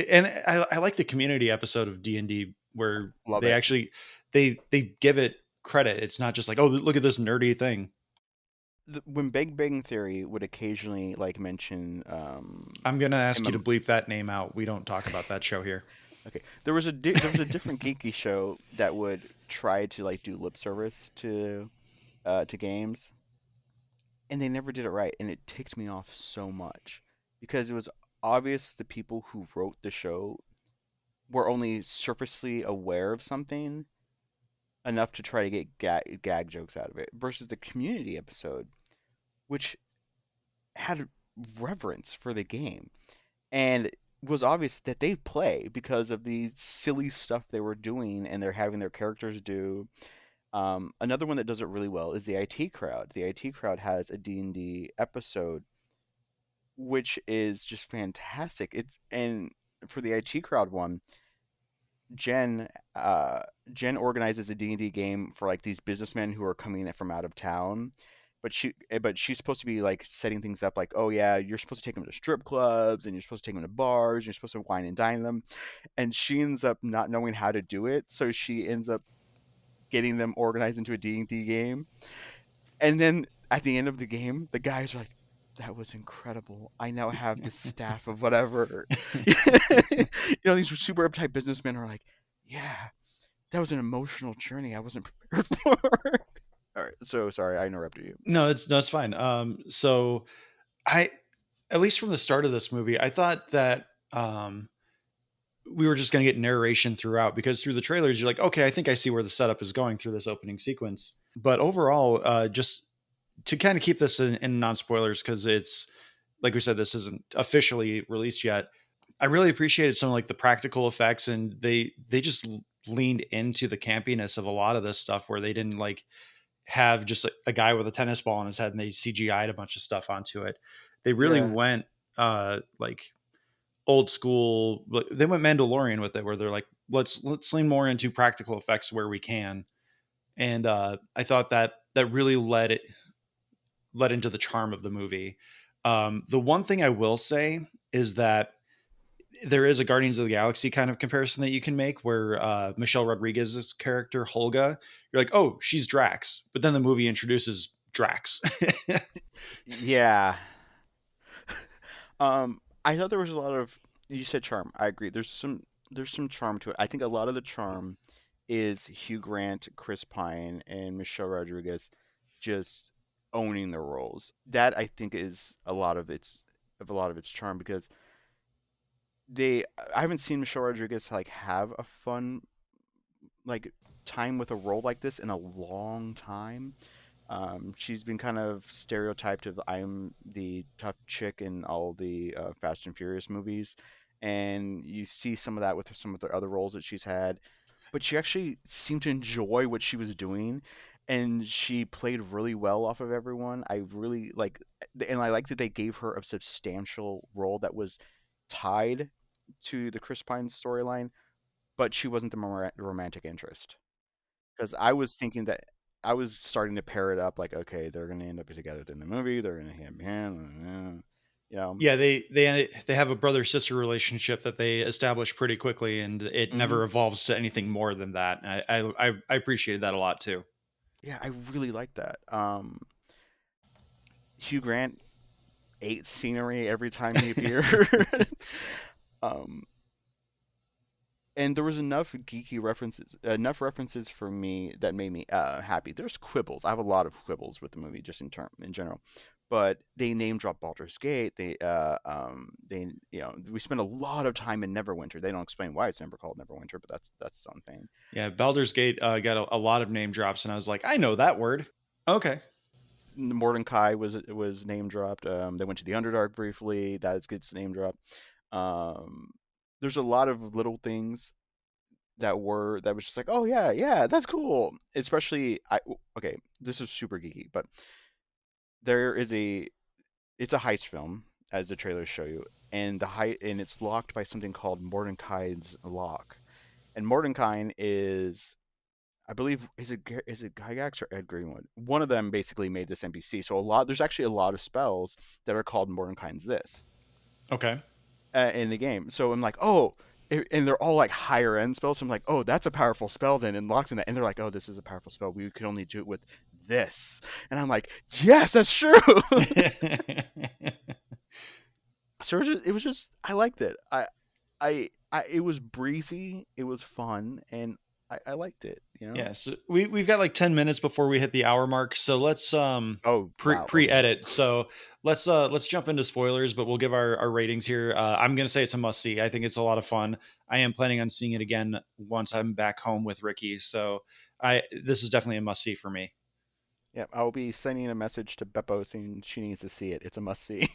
and I like the community episode of D&D where
love
they
it.
actually they give it credit. It's not just like, oh, look at this nerdy thing.
When Big Bang Theory would occasionally like mention
I'm going to ask you to
MM
bleep that name out. We don't talk about that show here.
okay, there was a different geeky show that would try to like do lip service to games, and they never did it right, and it ticked me off so much because it was obvious the people who wrote the show were only surfacely aware of something enough to try to get gag jokes out of it versus the community episode, which had reverence for the game and was obvious that they play because of the silly stuff they were doing and they're having their characters do. Another one that does it really well is the IT crowd. The IT crowd has a D&D episode which is just fantastic. It's and for the IT crowd one, Jen Jen organizes a D&D game for like these businessmen who are coming from out of town. But she's supposed to be like setting things up like, oh yeah, you're supposed to take them to strip clubs and you're supposed to take them to bars, and you're supposed to wine and dine them. And she ends up not knowing how to do it, so she ends up getting them organized into a D&D game. And then at the end of the game, the guys are like, "That was incredible. I now have this staff of whatever." These super uptight businessmen are like, "Yeah, that was an emotional journey I wasn't prepared for." All right, so sorry, I interrupted you.
No, it's fine. So I, at least from the start of this movie, I thought that we were just going to get narration throughout because through the trailers, you're like, okay, I think I see where the setup is going through this opening sequence. But overall, just to kind of keep this in non spoilers, because it's like we said, this isn't officially released yet. I really appreciated some of like the practical effects, and they just leaned into the campiness of a lot of this stuff, where they didn't like have just a guy with a tennis ball on his head and they CGI'd a bunch of stuff onto it. They really
Yeah.
went like old school. They went Mandalorian with it, where they're like, let's lean more into practical effects where we can. And I thought that really led into the charm of the movie. The one thing I will say is that there is a Guardians of the Galaxy kind of comparison that you can make, where Michelle Rodriguez's character Holga, you're like, oh, she's Drax, but then the movie introduces Drax.
Yeah. I thought there was a lot of, you said charm. I agree. There's some charm to it. I think a lot of the charm is Hugh Grant, Chris Pine, and Michelle Rodriguez just owning their roles. That I think is a lot of its charm, because I haven't seen Michelle Rodriguez like have a fun like time with a role like this in a long time. She's been kind of stereotyped of I'm the tough chick in all the Fast and Furious movies, and you see some of that with some of the other roles that she's had. But she actually seemed to enjoy what she was doing, and she played really well off of everyone. I really like, and I like that they gave her a substantial role that was tied to the Chris Pine storyline, but she wasn't the romantic interest. Because I was thinking that I was starting to pair it up like, okay, they're gonna end up together in the movie. They're gonna hand, you know.
Yeah, they have a brother sister relationship that they establish pretty quickly, and it
Hmm.
never evolves to anything more than that. I appreciated that a lot too.
Yeah, I really like that. Hugh Grant ate scenery every time he appeared. um, and there was enough references for me that made me happy. There's quibbles. I have a lot of quibbles with the movie just in general, but they name drop Baldur's Gate. We spend a lot of time in Neverwinter. They don't explain why it's never called Neverwinter, but that's something.
Yeah, Baldur's Gate got a lot of name drops, and I was like, I know that word. Okay.
Mordecai was name dropped. They went to the Underdark briefly. That gets name dropped. Um, there's a lot of little things that was just like, oh yeah, yeah, that's cool. Especially okay, this is super geeky, but there is it's a heist film, as the trailers show you, and it's locked by something called Mordecai's lock. And Mordecai is, I believe, is it Gygax or Ed Greenwood? One of them basically made this NPC. So there's actually a lot of spells that are called Mordecai's this
Okay.
in the game. So I'm like, oh, and they're all like higher end spells. So I'm like, oh, that's a powerful spell then, and locked in that. And they're like, oh, this is a powerful spell. We could only do it with this. And I'm like, yes, that's true. So it was just I liked it. It was breezy. It was fun, and I liked it.
Yeah, so we've got like 10 minutes before we hit the hour mark, so let's
Oh wow. Okay.
pre-edit. So let's jump into spoilers, but we'll give our ratings here. I'm gonna say it's a must see. I think it's a lot of fun. I am planning on seeing it again once I'm back home with Ricky. So this is definitely a must see for me.
Yeah, I'll be sending a message to Beppo saying she needs to see it. It's a must see.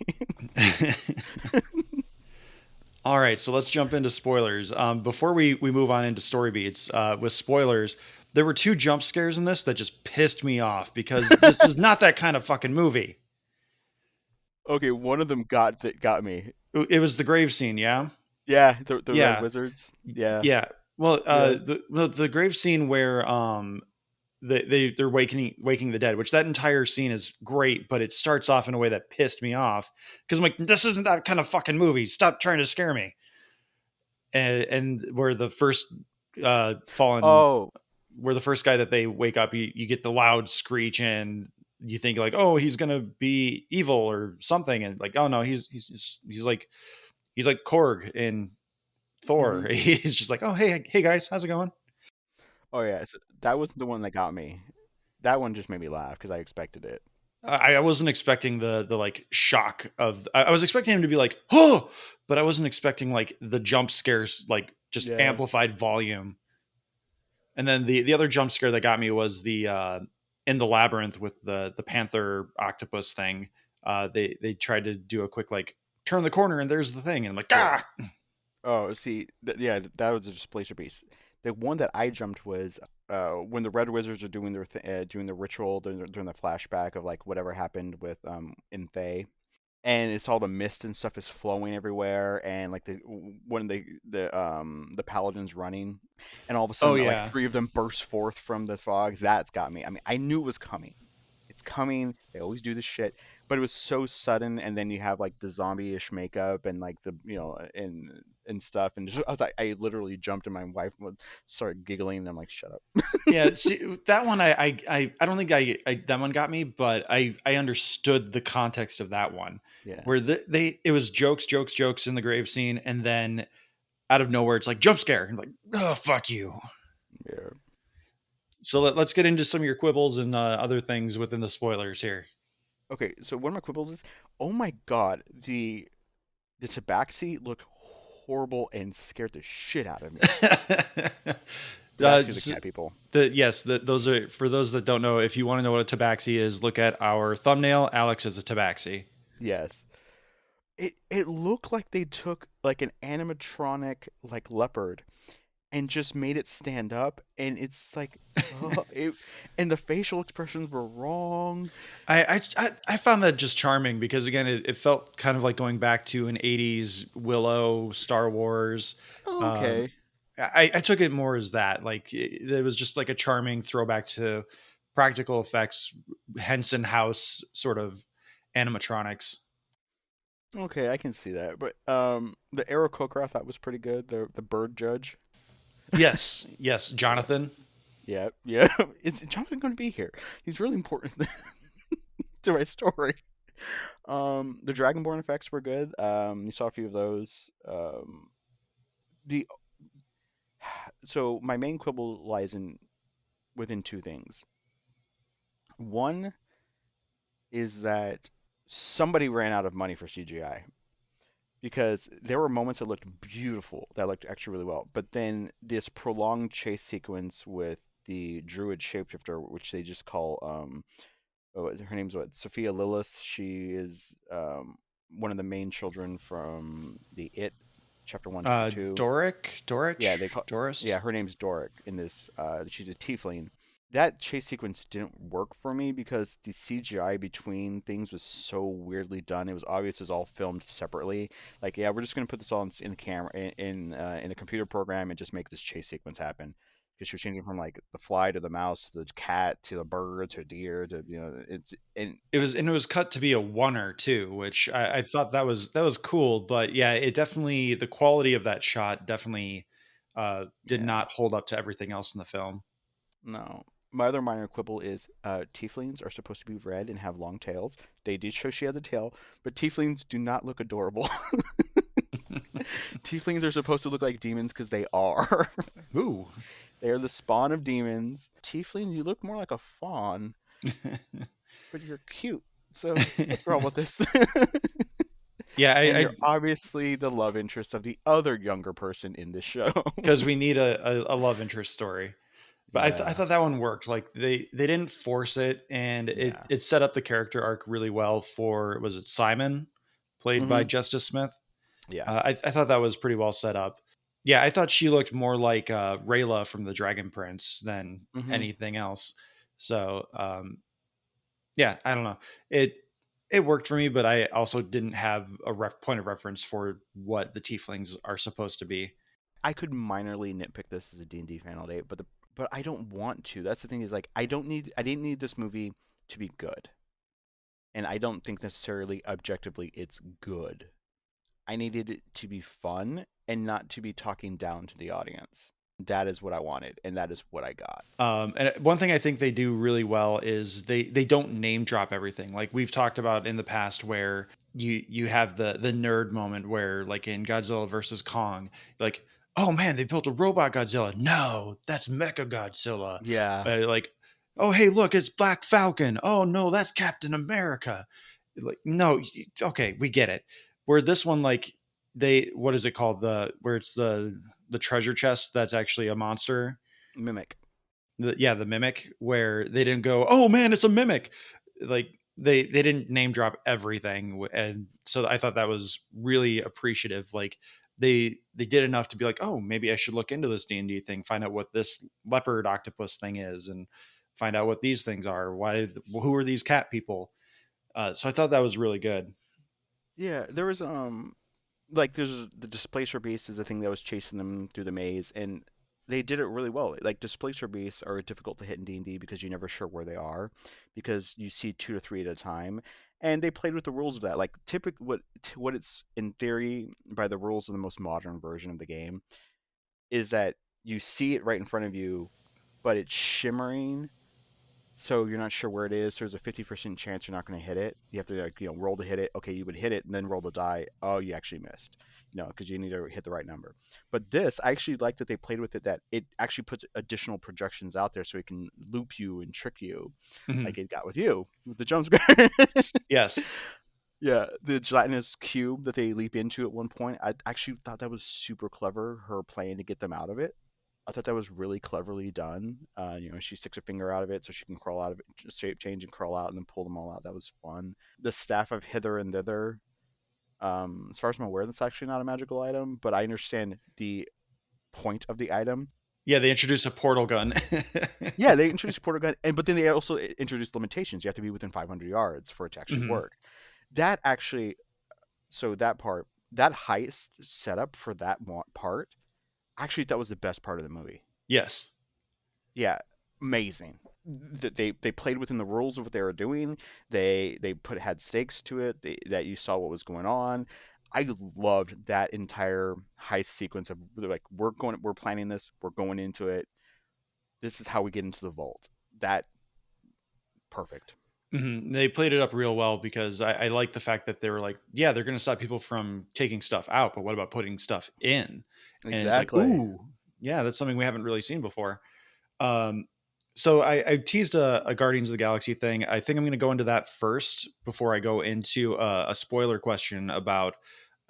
All right, so let's jump into spoilers. Before we move on into story beats, with spoilers, there were two jump scares in this that just pissed me off because this is not that kind of fucking movie.
Okay, one of them got me.
It was the grave scene, yeah?
Yeah, the red
Yeah.
wizards. Yeah.
Yeah. Well,
Yeah.
the grave scene where they're waking the dead, which that entire scene is great, but it starts off in a way that pissed me off because I'm like, this isn't that kind of fucking movie. Stop trying to scare me. And where the first fallen,
Oh,
where the first guy that they wake up, you get the loud screech and you think like, oh, he's gonna be evil or something, and like, oh no, he's like Korg in Thor.
mhm.
He's just like, oh hey guys, how's it going?
Oh yeah. So that wasn't the one that got me. That one just made me laugh because I expected it.
I wasn't expecting the like shock of. I was expecting him to be like, oh, but I wasn't expecting like the jump scares, like just
Yeah.
amplified volume. And then the other jump scare that got me was the in the labyrinth with the panther octopus thing. They tried to do a quick like turn the corner and there's the thing, and I'm like,
Yeah.
ah.
Oh, see, yeah, that was a displacer piece. The one that I jumped was when the Red Wizards are doing doing the ritual during the flashback of like whatever happened with in Thay, and it's all the mist and stuff is flowing everywhere, and like when the paladins running, and all of a
Oh
sudden like
yeah.
three of them burst forth from the fog. That's got me. I mean, I knew it was coming. It's coming. They always do this shit, but it was so sudden. And then you have like the zombie-ish makeup and like the and stuff, and just, I literally jumped, and my wife would start giggling, and I'm like, shut up.
Yeah, see, that one I don't think that one got me, but I understood the context of that one,
Yeah,
where it was jokes in the grave scene, and then out of nowhere it's like jump scare, and like, oh fuck you.
yeah.
So let's get into some of your quibbles and other things within the spoilers here.
Okay, so one of my quibbles is, oh my god, the tabaxi looked horrible and scared the shit out of me. Tabaxi are the cat people.
Those are for those that don't know. If you want to know what a tabaxi is, look at our thumbnail. Alex is a tabaxi.
Yes. It looked like they took like an animatronic like leopard and just made it stand up, and it's like and the facial expressions were wrong.
I found that just charming because again it felt kind of like going back to an 80s Willow Star Wars. Um,
Okay.
I took it more as that like it was just like a charming throwback to practical effects, Henson House sort of animatronics.
Okay, I can see that. But the Aarakocra I thought was pretty good. The bird judge.
Yes,
Yeah.
Jonathan.
Yeah, yeah. Is Jonathan going to be here? He's really important to my story. The Dragonborn effects were good. You saw a few of those. The So my main quibble lies in within two things. One is that somebody ran out of money for CGI because there were moments that looked beautiful, that looked actually really well, but then this prolonged chase sequence with the druid shapeshifter, which they just call her name's what? Sophia Lilith. She is one of the main children from the It chapter 1, chapter 2. Yeah, they call
Doris.
yeah, her name's Doric in this she's a tiefling. That chase sequence didn't work for me because the CGI between things was so weirdly done. It was obvious it was all filmed separately. Like, yeah, we're just gonna put this all in the camera in a computer program and just make this chase sequence happen. Because you're changing from like the fly to the mouse to the cat to the bird to deer to it's and
It was cut to be a oneer too, which I thought that was cool. But yeah, it definitely the quality of that shot definitely did
yeah,
not hold up to everything else in the film.
no. My other minor quibble is tieflings are supposed to be red and have long tails. They did show she had the tail, but tieflings do not look adorable. Tieflings are supposed to look like demons because they are.
Ooh.
They are the spawn of demons. Tiefling, you look more like a fawn, but you're cute. So let's roll with this.
Yeah,
And
I
you're obviously the love interest of the other younger person in this show.
because we need a love interest story. But I
Yeah,
thought that one worked. Like they didn't force it, and
yeah.
it set up the character arc really well for was it Simon, played by
Hmm.
Justice Smith.
Yeah.
I thought that was pretty well set up. Yeah, I thought she looked more like Rayla from the Dragon Prince than
Hmm.
anything else. So yeah, I don't know. It worked for me, but I also didn't have a point of reference for what the tieflings are supposed to be.
I could minorly nitpick this as a D&D fan all day, but I don't want to. That's the thing is like I didn't need this movie to be good. And I don't think necessarily objectively it's good. I needed it to be fun and not to be talking down to the audience. That is what I wanted, and that is what I got.
And one thing I think they do really well is they don't name drop everything. Like we've talked about in the past, where you have the nerd moment where, like in Godzilla versus Kong, like, oh man, they built a robot Godzilla. No, that's Mecha Godzilla.
Yeah,
Like, oh hey, look, it's Black Falcon. Oh no, that's Captain America. Like, no, okay, we get it. Where this one, like, what is it called? Where it's the treasure chest that's actually a monster.
mimic.
The mimic, where they didn't go, oh man, it's a mimic. Like they didn't name drop everything, and so I thought that was really appreciative. Like they did enough to be like, oh, maybe I should look into this D&D thing, find out what this leopard octopus thing is, and find out what these things are. Who are these cat people? So I thought that was really good.
Yeah, there was like there's the displacer beast is the thing that was chasing them through the maze, and they did it really well. Like displacer beasts are difficult to hit in D&D because you're never sure where they are, because you see two to three at a time, and they played with the rules of that. Like typical what it's in theory by the rules of the most modern version of the game is that you see it right in front of you, but it's shimmering, so you're not sure where it is. So there's a 50% chance you're not going to hit it. You have to like roll to hit it. Okay, you would hit it and then roll the die. Oh, you actually missed. Because you need to hit the right number. But this, I actually like that they played with it. That it actually puts additional projections out there, so it can loop you and trick you, like it got with you with the jump scare.
Yes.
Yeah, the gelatinous cube that they leap into at one point. I actually thought that was super clever. Her plan to get them out of it. I thought that was really cleverly done. She sticks her finger out of it so she can crawl out of it, shape change and crawl out, and then pull them all out. That was fun. The staff of hither and thither. As far as I'm aware, that's actually not a magical item, but I understand the point of the item.
Yeah, they introduced a portal gun.
Yeah, they introduced a portal gun, but then they also introduced limitations. You have to be within 500 yards for it to actually work. That actually, so that part, that heist setup for that part, actually that was the best part of the movie.
Yes.
Yeah, amazing. They played within the rules of what they were doing. They had stakes to it. That you saw what was going on. I loved that entire heist sequence of like we're planning this. We're going into it. This is how we get into the vault. That perfect.
They played it up real well because I like the fact that they were like, yeah, they're going to stop people from taking stuff out, but what about putting stuff in? And it's like,
Exactly.
ooh, yeah, that's something we haven't really seen before. So I teased a Guardians of the Galaxy thing. I think I'm going to go into that first before I go into a spoiler question about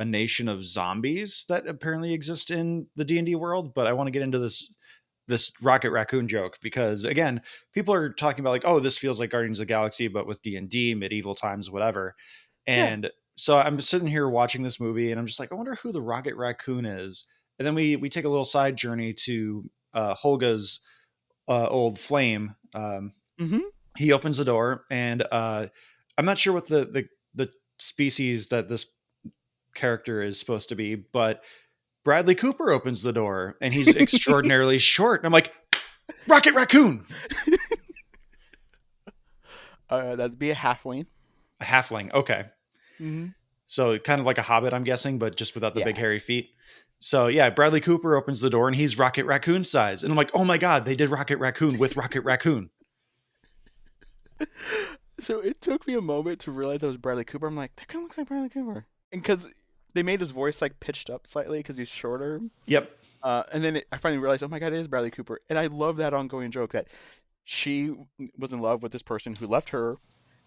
a nation of zombies that apparently exist in the D&D world. But I want to get into this Rocket Raccoon joke because again, people are talking about like, oh, this feels like Guardians of the Galaxy, but with D&D, medieval times, whatever. And
Yeah.
so I'm sitting here watching this movie and I'm just like, I wonder who the Rocket Raccoon is. And then we take a little side journey to Holga's old flame. He opens the door and I'm not sure what the species that this character is supposed to be, but Bradley Cooper opens the door and he's extraordinarily short. And I'm like, Rocket Raccoon.
That'd be a halfling.
A halfling. Okay. So kind of like a hobbit, I'm guessing, but just without the big hairy feet. So yeah, Bradley Cooper opens the door and he's Rocket Raccoon size. And I'm like, oh my God, they did Rocket Raccoon with Rocket Raccoon.
So it took me a moment to realize that was Bradley Cooper. I'm like, that kind of looks like Bradley Cooper. And because they made his voice like pitched up slightly because he's shorter.
Yep.
And then I finally realized, oh my God, it is Bradley Cooper. And I love that ongoing joke that she was in love with this person who left her.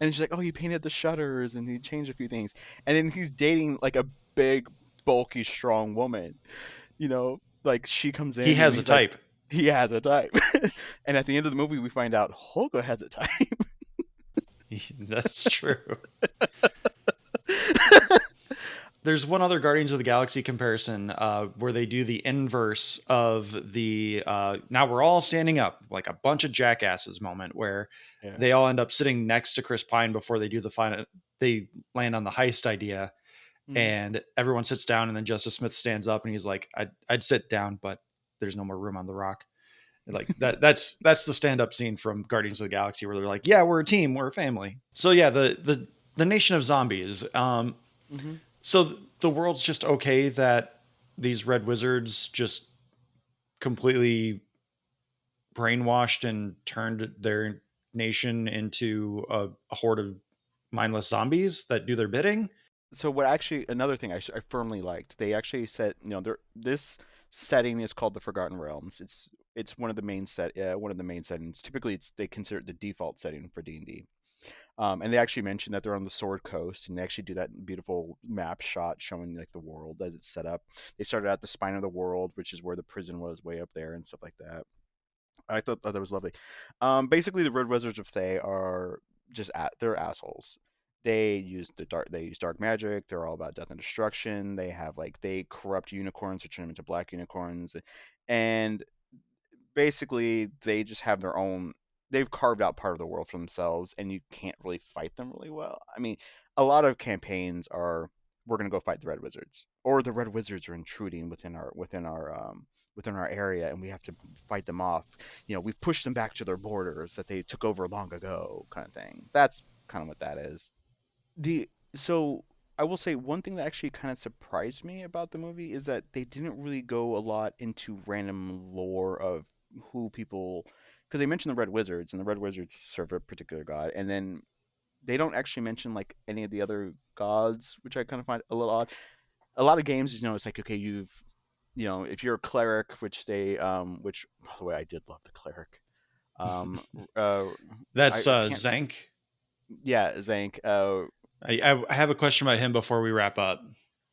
And she's like, oh, he painted the shutters and he changed a few things. And then he's dating like a big, bulky, strong woman. Like she comes in.
He has a type.
Like, he has a type. And at the end of the movie, we find out Holga has a type.
That's true. There's one other Guardians of the Galaxy comparison where they do the inverse of the now we're all standing up like a bunch of jackasses moment where they all end up sitting next to Chris Pine before they do the final. They land on the heist idea and everyone sits down and then Justice Smith stands up and he's like, I'd sit down, but there's no more room on the rock. Like that's the stand-up scene from Guardians of the Galaxy where they're like, yeah, we're a team, we're a family. So yeah, the nation of zombies. So the world's just okay that these red wizards just completely brainwashed and turned their nation into a horde of mindless zombies that do their bidding.
So what actually another thing I firmly liked, they actually said, this setting is called the Forgotten Realms. It's one of the main settings. Typically, they consider it the default setting for D&D. And they actually mentioned that they're on the Sword Coast, and they actually do that beautiful map shot showing like the world as it's set up. They started at the spine of the world, which is where the prison was, way up there and stuff like that. I thought that was lovely. Basically, the Red Wizards of Thay are they're assholes. They use dark magic. They're all about death and destruction. They corrupt unicorns to turn them into black unicorns, and basically they just have their own. They've carved out part of the world for themselves, and you can't really fight them really well. I mean, a lot of campaigns are we're gonna go fight the Red Wizards, or the Red Wizards are intruding within our area, and we have to fight them off. We've pushed them back to their borders that they took over long ago, kind of thing. That's kind of what that is. The so I will say one thing that actually kind of surprised me about the movie is that they didn't really go a lot into random lore of who people, because they mentioned the Red Wizards and the Red Wizards serve a particular god, and then they don't actually mention like any of the other gods, which I kind of find a little odd. A lot of games, it's like, okay, if you're a cleric, which by the way, I did love the cleric. Um, uh,
That's
I can't,
Zank.
yeah, Zank.
I have a question about him before we wrap up.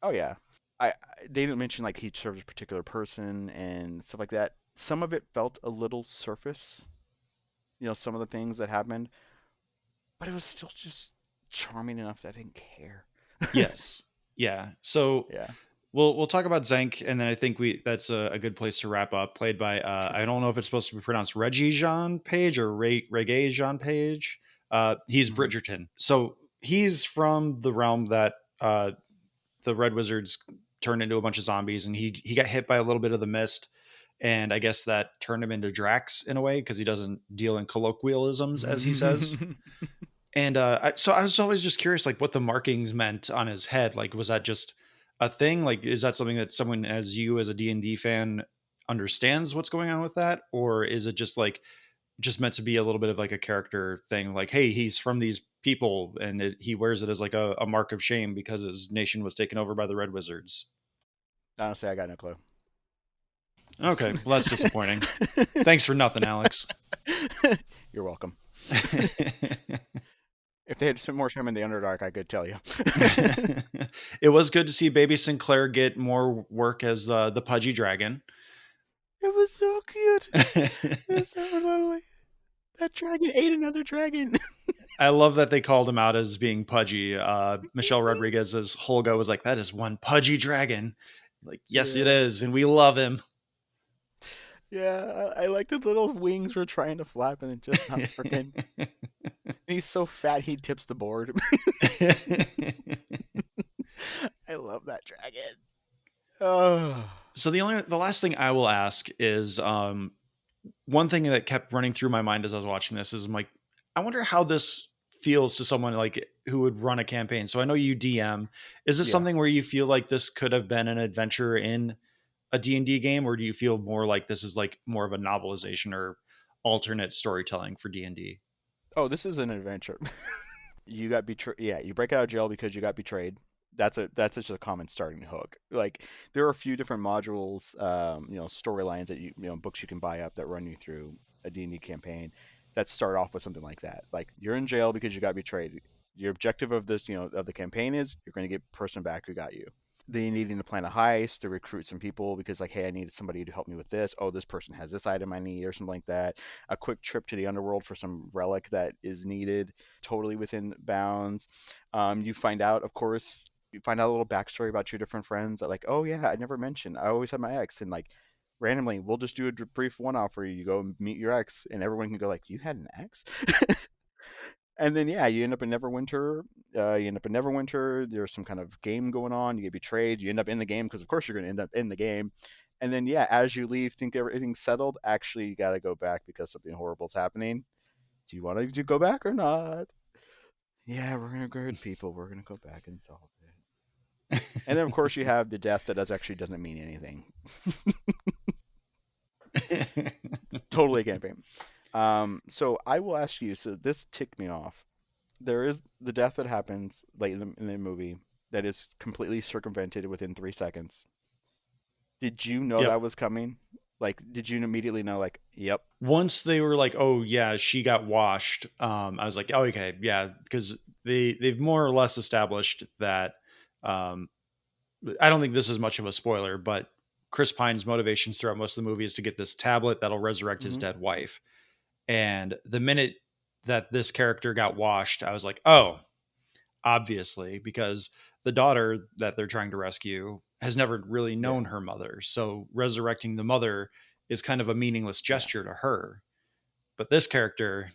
Oh yeah. They didn't mention like he serves a particular person and stuff like that. Some of it felt a little surface, some of the things that happened, but it was still just charming enough that I didn't care.
Yes. Yeah. So
Yeah.
we'll talk about Zank, and then I think that's a good place to wrap up. Played by I don't know if it's supposed to be pronounced Reggie Jean Page or Reggae Jean Page. He's
hmm
Bridgerton. So he's from the realm that the Red Wizards turned into a bunch of zombies, and he got hit by a little bit of the mist, and I guess that turned him into Drax in a way because he doesn't deal in colloquialisms, as he says. And so I was always just curious, like what the markings meant on his head. Like, was that just a thing? Like, is that something that someone as you as a D&D fan understands what's going on with that, or is it just meant to be a little bit of like a character thing? Like, hey, he's from these people, and he wears it as like a mark of shame because his nation was taken over by the Red Wizards.
Honestly, I got no clue.
Okay, well that's disappointing. Thanks for nothing, Alex.
You're welcome. If they had some more time in the Underdark, I could tell you.
It was good to see Baby Sinclair get more work as the pudgy dragon.
It was so cute. It was so lovely. That dragon ate another dragon.
I love that they called him out as being pudgy. Michelle Rodriguez as Holga was like, "That is one pudgy dragon." Like, yes, it
Yeah.
is, and we love him.
Yeah, I like the little wings were trying to flap and it just not working. He's so fat he tips the board. I love that dragon. Oh.
So the last thing I will ask is one thing that kept running through my mind as I was watching this is I'm like, I wonder how this feels to someone like who would run a campaign. So I know you DM. Is this
Yeah.
something where you feel like this could have been an adventure in a D&D game, or do you feel more like this is like more of a novelization or alternate storytelling for D&D?
Oh, this is an adventure. You got betrayed. Yeah, you break out of jail because you got betrayed. That's just a common starting hook. Like there are a few different modules, storylines that books you can buy up that run you through a D&D campaign that start off with something like that. Like you're in jail because you got betrayed. Your objective of this, of the campaign is you're going to get person back who got you. They needing to plan a heist to recruit some people because like, hey, I needed somebody to help me with this. Oh, this person has this item I need or something like that. A quick trip to the underworld for some relic that is needed, totally within bounds. You find out, of course, you find out a little backstory about your different friends that like, oh yeah, I never mentioned I always had my ex, and like randomly we'll just do a brief one-off where you go and meet your ex and everyone can go like, you had an ex. And then yeah, you end up in Neverwinter. There's some kind of game going on. You get betrayed. You end up in the game because of course you're going to end up in the game. And then yeah, as you leave, think everything's settled. Actually, you got to go back because something horrible's happening. Do you want to go back or not? Yeah, we're gonna hurt people. We're gonna go back and solve it. And then of course you have the death that doesn't mean anything. Totally a campaign. So I will ask you. So this ticked me off. There is the death that happens late in the movie that is completely circumvented within 3 seconds. Did you know
Yep.
that was coming? Like, did you immediately know? Like, yep.
Once they were like, "Oh yeah, she got washed," I was like, "Oh okay, yeah," because they've more or less established that. Um, I don't think this is much of a spoiler, but Chris Pine's motivations throughout most of the movie is to get this tablet that'll resurrect his
hmm
dead wife. And the minute that this character got washed, I was like, "Oh, obviously, because the daughter that they're trying to rescue has never really
Yeah.
known her mother. So resurrecting the mother is kind of a meaningless
Yeah.
gesture to her. But this character,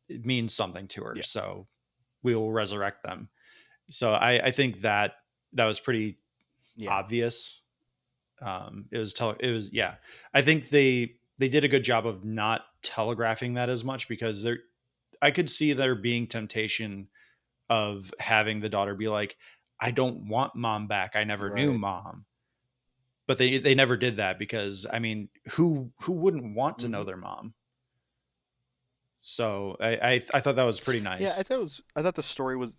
it means something to her.
Yeah.
So we will resurrect them. So I think that that was pretty
Yeah.
obvious. It was yeah. I think they did a good job of not telegraphing that as much because there I could see there being temptation of having the daughter be like, I don't want mom back. I never knew
Right.
mom. But they never did that because I mean, who wouldn't want to know
Hmm.
their mom? So I thought that was pretty
Yeah,
nice.
I thought the story was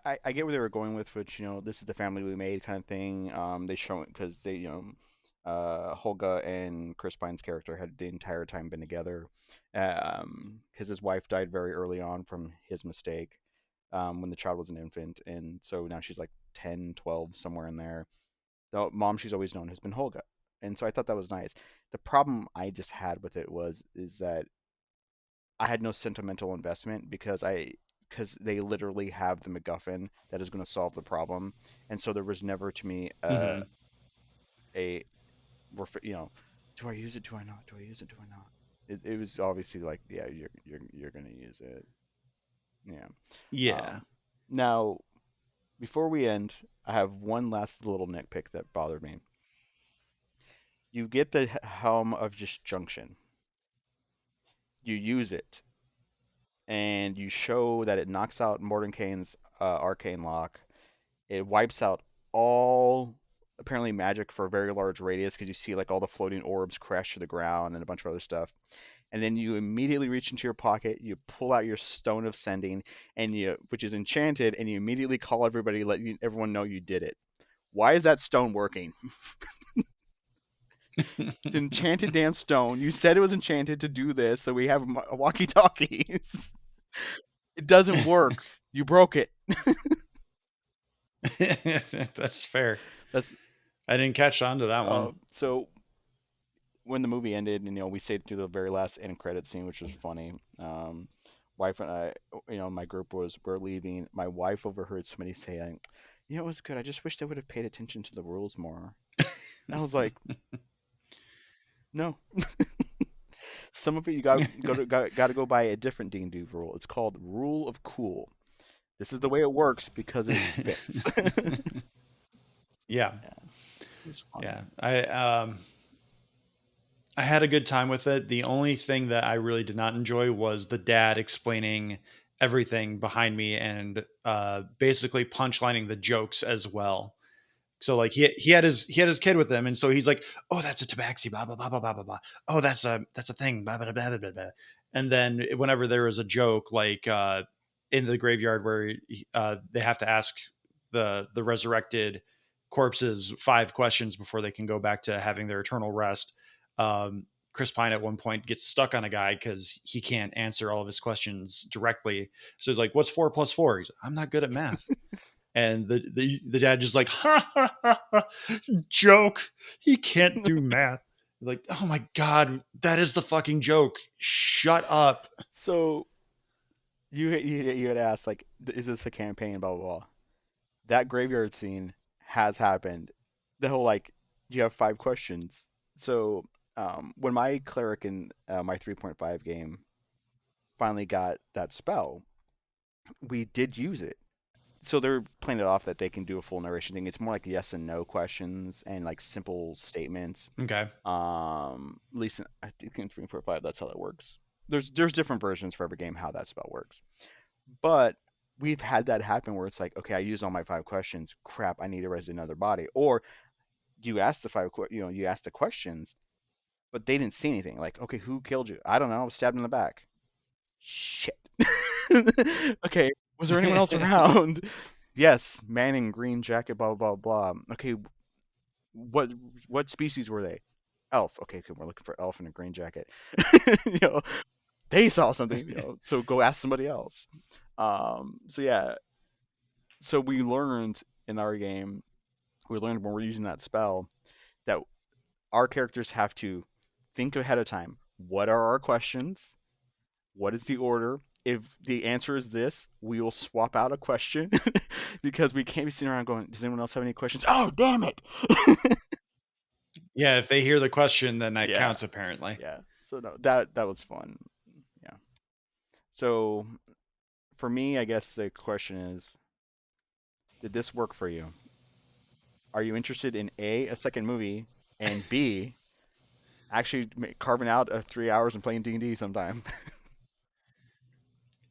I get where they were going with, which this is the family we made kind of thing. They show it because they Holga and Chris Pine's character had the entire time been together, because his wife died very early on from his mistake, when the child was an infant, and so now she's like 10, 12, somewhere in there. The mom she's always known has been Holga, and so I thought that was nice. The problem I just had with it is that I had no sentimental investment because they literally have the MacGuffin that is going to solve the problem, and so there was never to me
Hmm.
a do I use it? Do I not? Do I use it? Do I not? It was obviously like, yeah, you're going to use it. Yeah.
Yeah.
Um, Now, before we end, I have one last little nitpick that bothered me. You get the helm of disjunction. You use it, and you show that it knocks out Mordenkainen's arcane lock. It wipes out all apparently magic for a very large radius because you see like all the floating orbs crash to the ground and a bunch of other stuff. And then you immediately reach into your pocket, you pull out your stone of sending, which is enchanted, and you immediately call everybody, everyone know you did it. Why is that stone working? It's an enchanted damn stone. You said it was enchanted to do this, so we have walkie-talkies. It doesn't work. You broke it.
That's fair.
That's
I didn't catch on to that one.
so when the movie ended, and we stayed through the very last end credit scene, which was funny. Wife and I, my group were leaving. My wife overheard somebody saying, "It was good. I just wish they would have paid attention to the rules more." And I was like, "No, some of it you got to go by a different D&D rule. It's called Rule of Cool. This is the way it works because it fits."
Yeah.
Yeah, it was fun.
Yeah. I had a good time with it. The only thing that I really did not enjoy was the dad explaining everything behind me and basically punchlining the jokes as well. So like he had his kid with him, and so he's like, "Oh, that's a tabaxi, blah blah blah blah blah blah blah. Oh, that's a thing, blah blah blah blah blah." Blah. And then whenever there was a joke, like in the graveyard where they have to ask the resurrected corpses 5 questions before they can go back to having their eternal rest. Chris Pine at one point gets stuck on a guy because he can't answer all of his questions directly. So he's like, "What's 4 plus 4?" He's like, "I'm not good at math." And the dad just like, ha, ha, ha, ha, joke. He can't do math. Like, oh my god, that is the fucking joke. Shut up.
So you had asked like, is this a campaign? Blah blah blah. That graveyard scene has happened. The whole like, you have 5 questions. So when my cleric in my 3.5 game finally got that spell, we did use it. So they're playing it off that they can do a full narration thing. It's more like yes and no questions and like simple statements.
Okay.
At least I think in 3.5 that's how that works. There's different versions for every game how that spell works. But we've had that happen where it's like, okay, I used all my 5 questions. Crap, I need to res another body. Or you ask you ask the questions, but they didn't see anything. Like, okay, who killed you? I don't know. I was stabbed in the back. Shit. Okay, was there anyone else around? Yes, man in green jacket, blah blah blah. Okay, what species were they? Elf. Okay, okay, we're looking for elf in a green jacket. you know, they saw something. So go ask somebody else. So yeah, so we learned in our game, we learned when we're using that spell that our characters have to think ahead of time. What are our questions? What is the order? if the answer is this, we will swap out a question because we can't be sitting around going, does anyone else have any questions? Oh, damn it.
Yeah, if they hear the question, then that
Yeah.
counts apparently.
Yeah. So no, that was fun. Yeah. So for me, I guess the question is, did this work for you? Are you interested in a second movie, and B, actually carving out 3 hours and playing D&D sometime?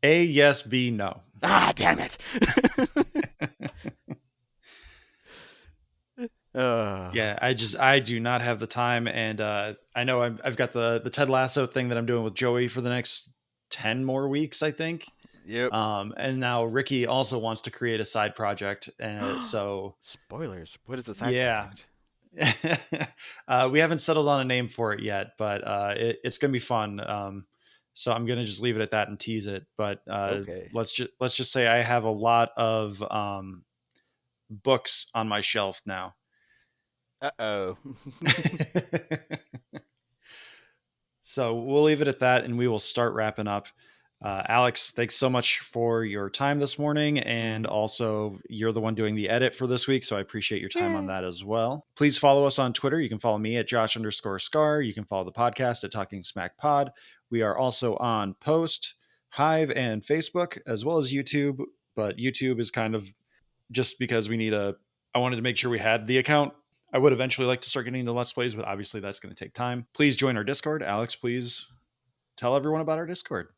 A, yes. B, no.
Ah, damn it.
Yeah, I do not have the time, and I know I've got the Ted Lasso thing that I'm doing with Joey for the next 10 more weeks, I think.
Yep.
And now Ricky also wants to create a side project, so
Spoilers. What is the side
yeah.
project?
We haven't settled on a name for it yet, but it's gonna be fun. So I'm gonna just leave it at that and tease it. But
Okay.
let's just say I have a lot of books on my shelf now.
Uh-oh.
So we'll leave it at that, and we will start wrapping up. Alex, thanks so much for your time this morning, and also you're the one doing the edit for this week, so I appreciate your time on that as well. Please follow us on Twitter. You can follow me at Josh_Scar. You can follow the podcast at Talking Smack Pod. We are also on Post, Hive, and Facebook, as well as YouTube, but YouTube is kind of just because I wanted to make sure we had the account. I would eventually like to start getting into Let's Plays, but obviously that's going to take time. Please join our Discord. Alex, please tell everyone about our Discord.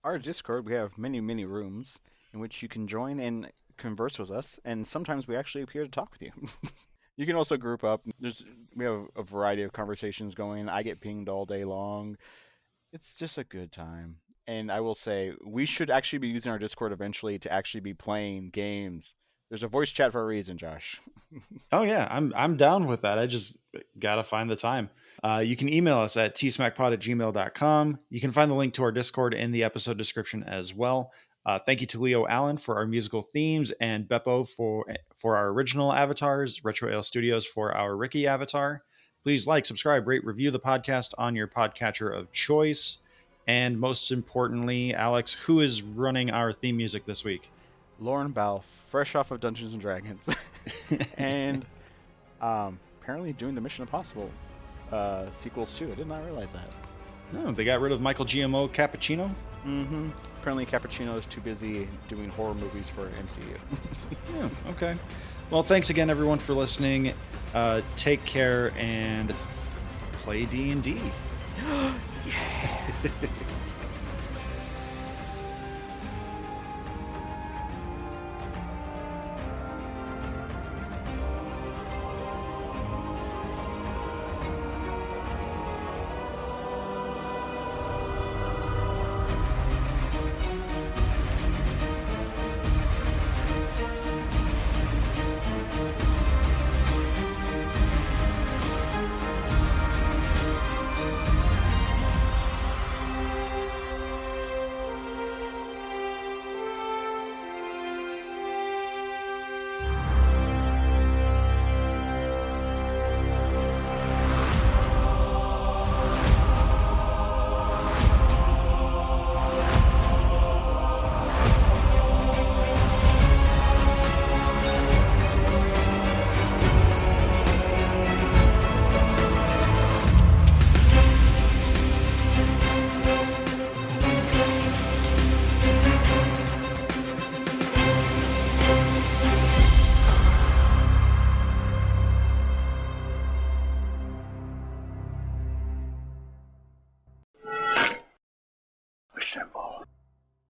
Our Discord, we have many, many rooms in which you can join and converse with us, and sometimes we actually appear to talk with you. You can also group up. We have a variety of conversations going. I get pinged all day long. It's just a good time. And I will say, we should actually be using our Discord eventually to actually be playing games. There's a voice chat for a reason, Josh.
Oh yeah, I'm down with that. I just gotta find the time. You can email us at tsmackpod@gmail.com. You can find the link to our Discord in the episode description as well. Thank you to Leo Allen for our musical themes, and Beppo for our original avatars, Retro Ale Studios for our Ricky avatar. Please like, subscribe, rate, review the podcast on your podcatcher of choice. And most importantly, Alex, who is running our theme music this week?
Lauren Balfe, fresh off of Dungeons and Dragons, and apparently doing the Mission Impossible sequels too. I did not realize that.
No, they got rid of Michael GMO Cappuccino.
Mm-hmm. Apparently, Cappuccino is too busy doing horror movies for MCU.
Yeah, okay. Well, thanks again, everyone, for listening. Take care and play D&D.
Yeah.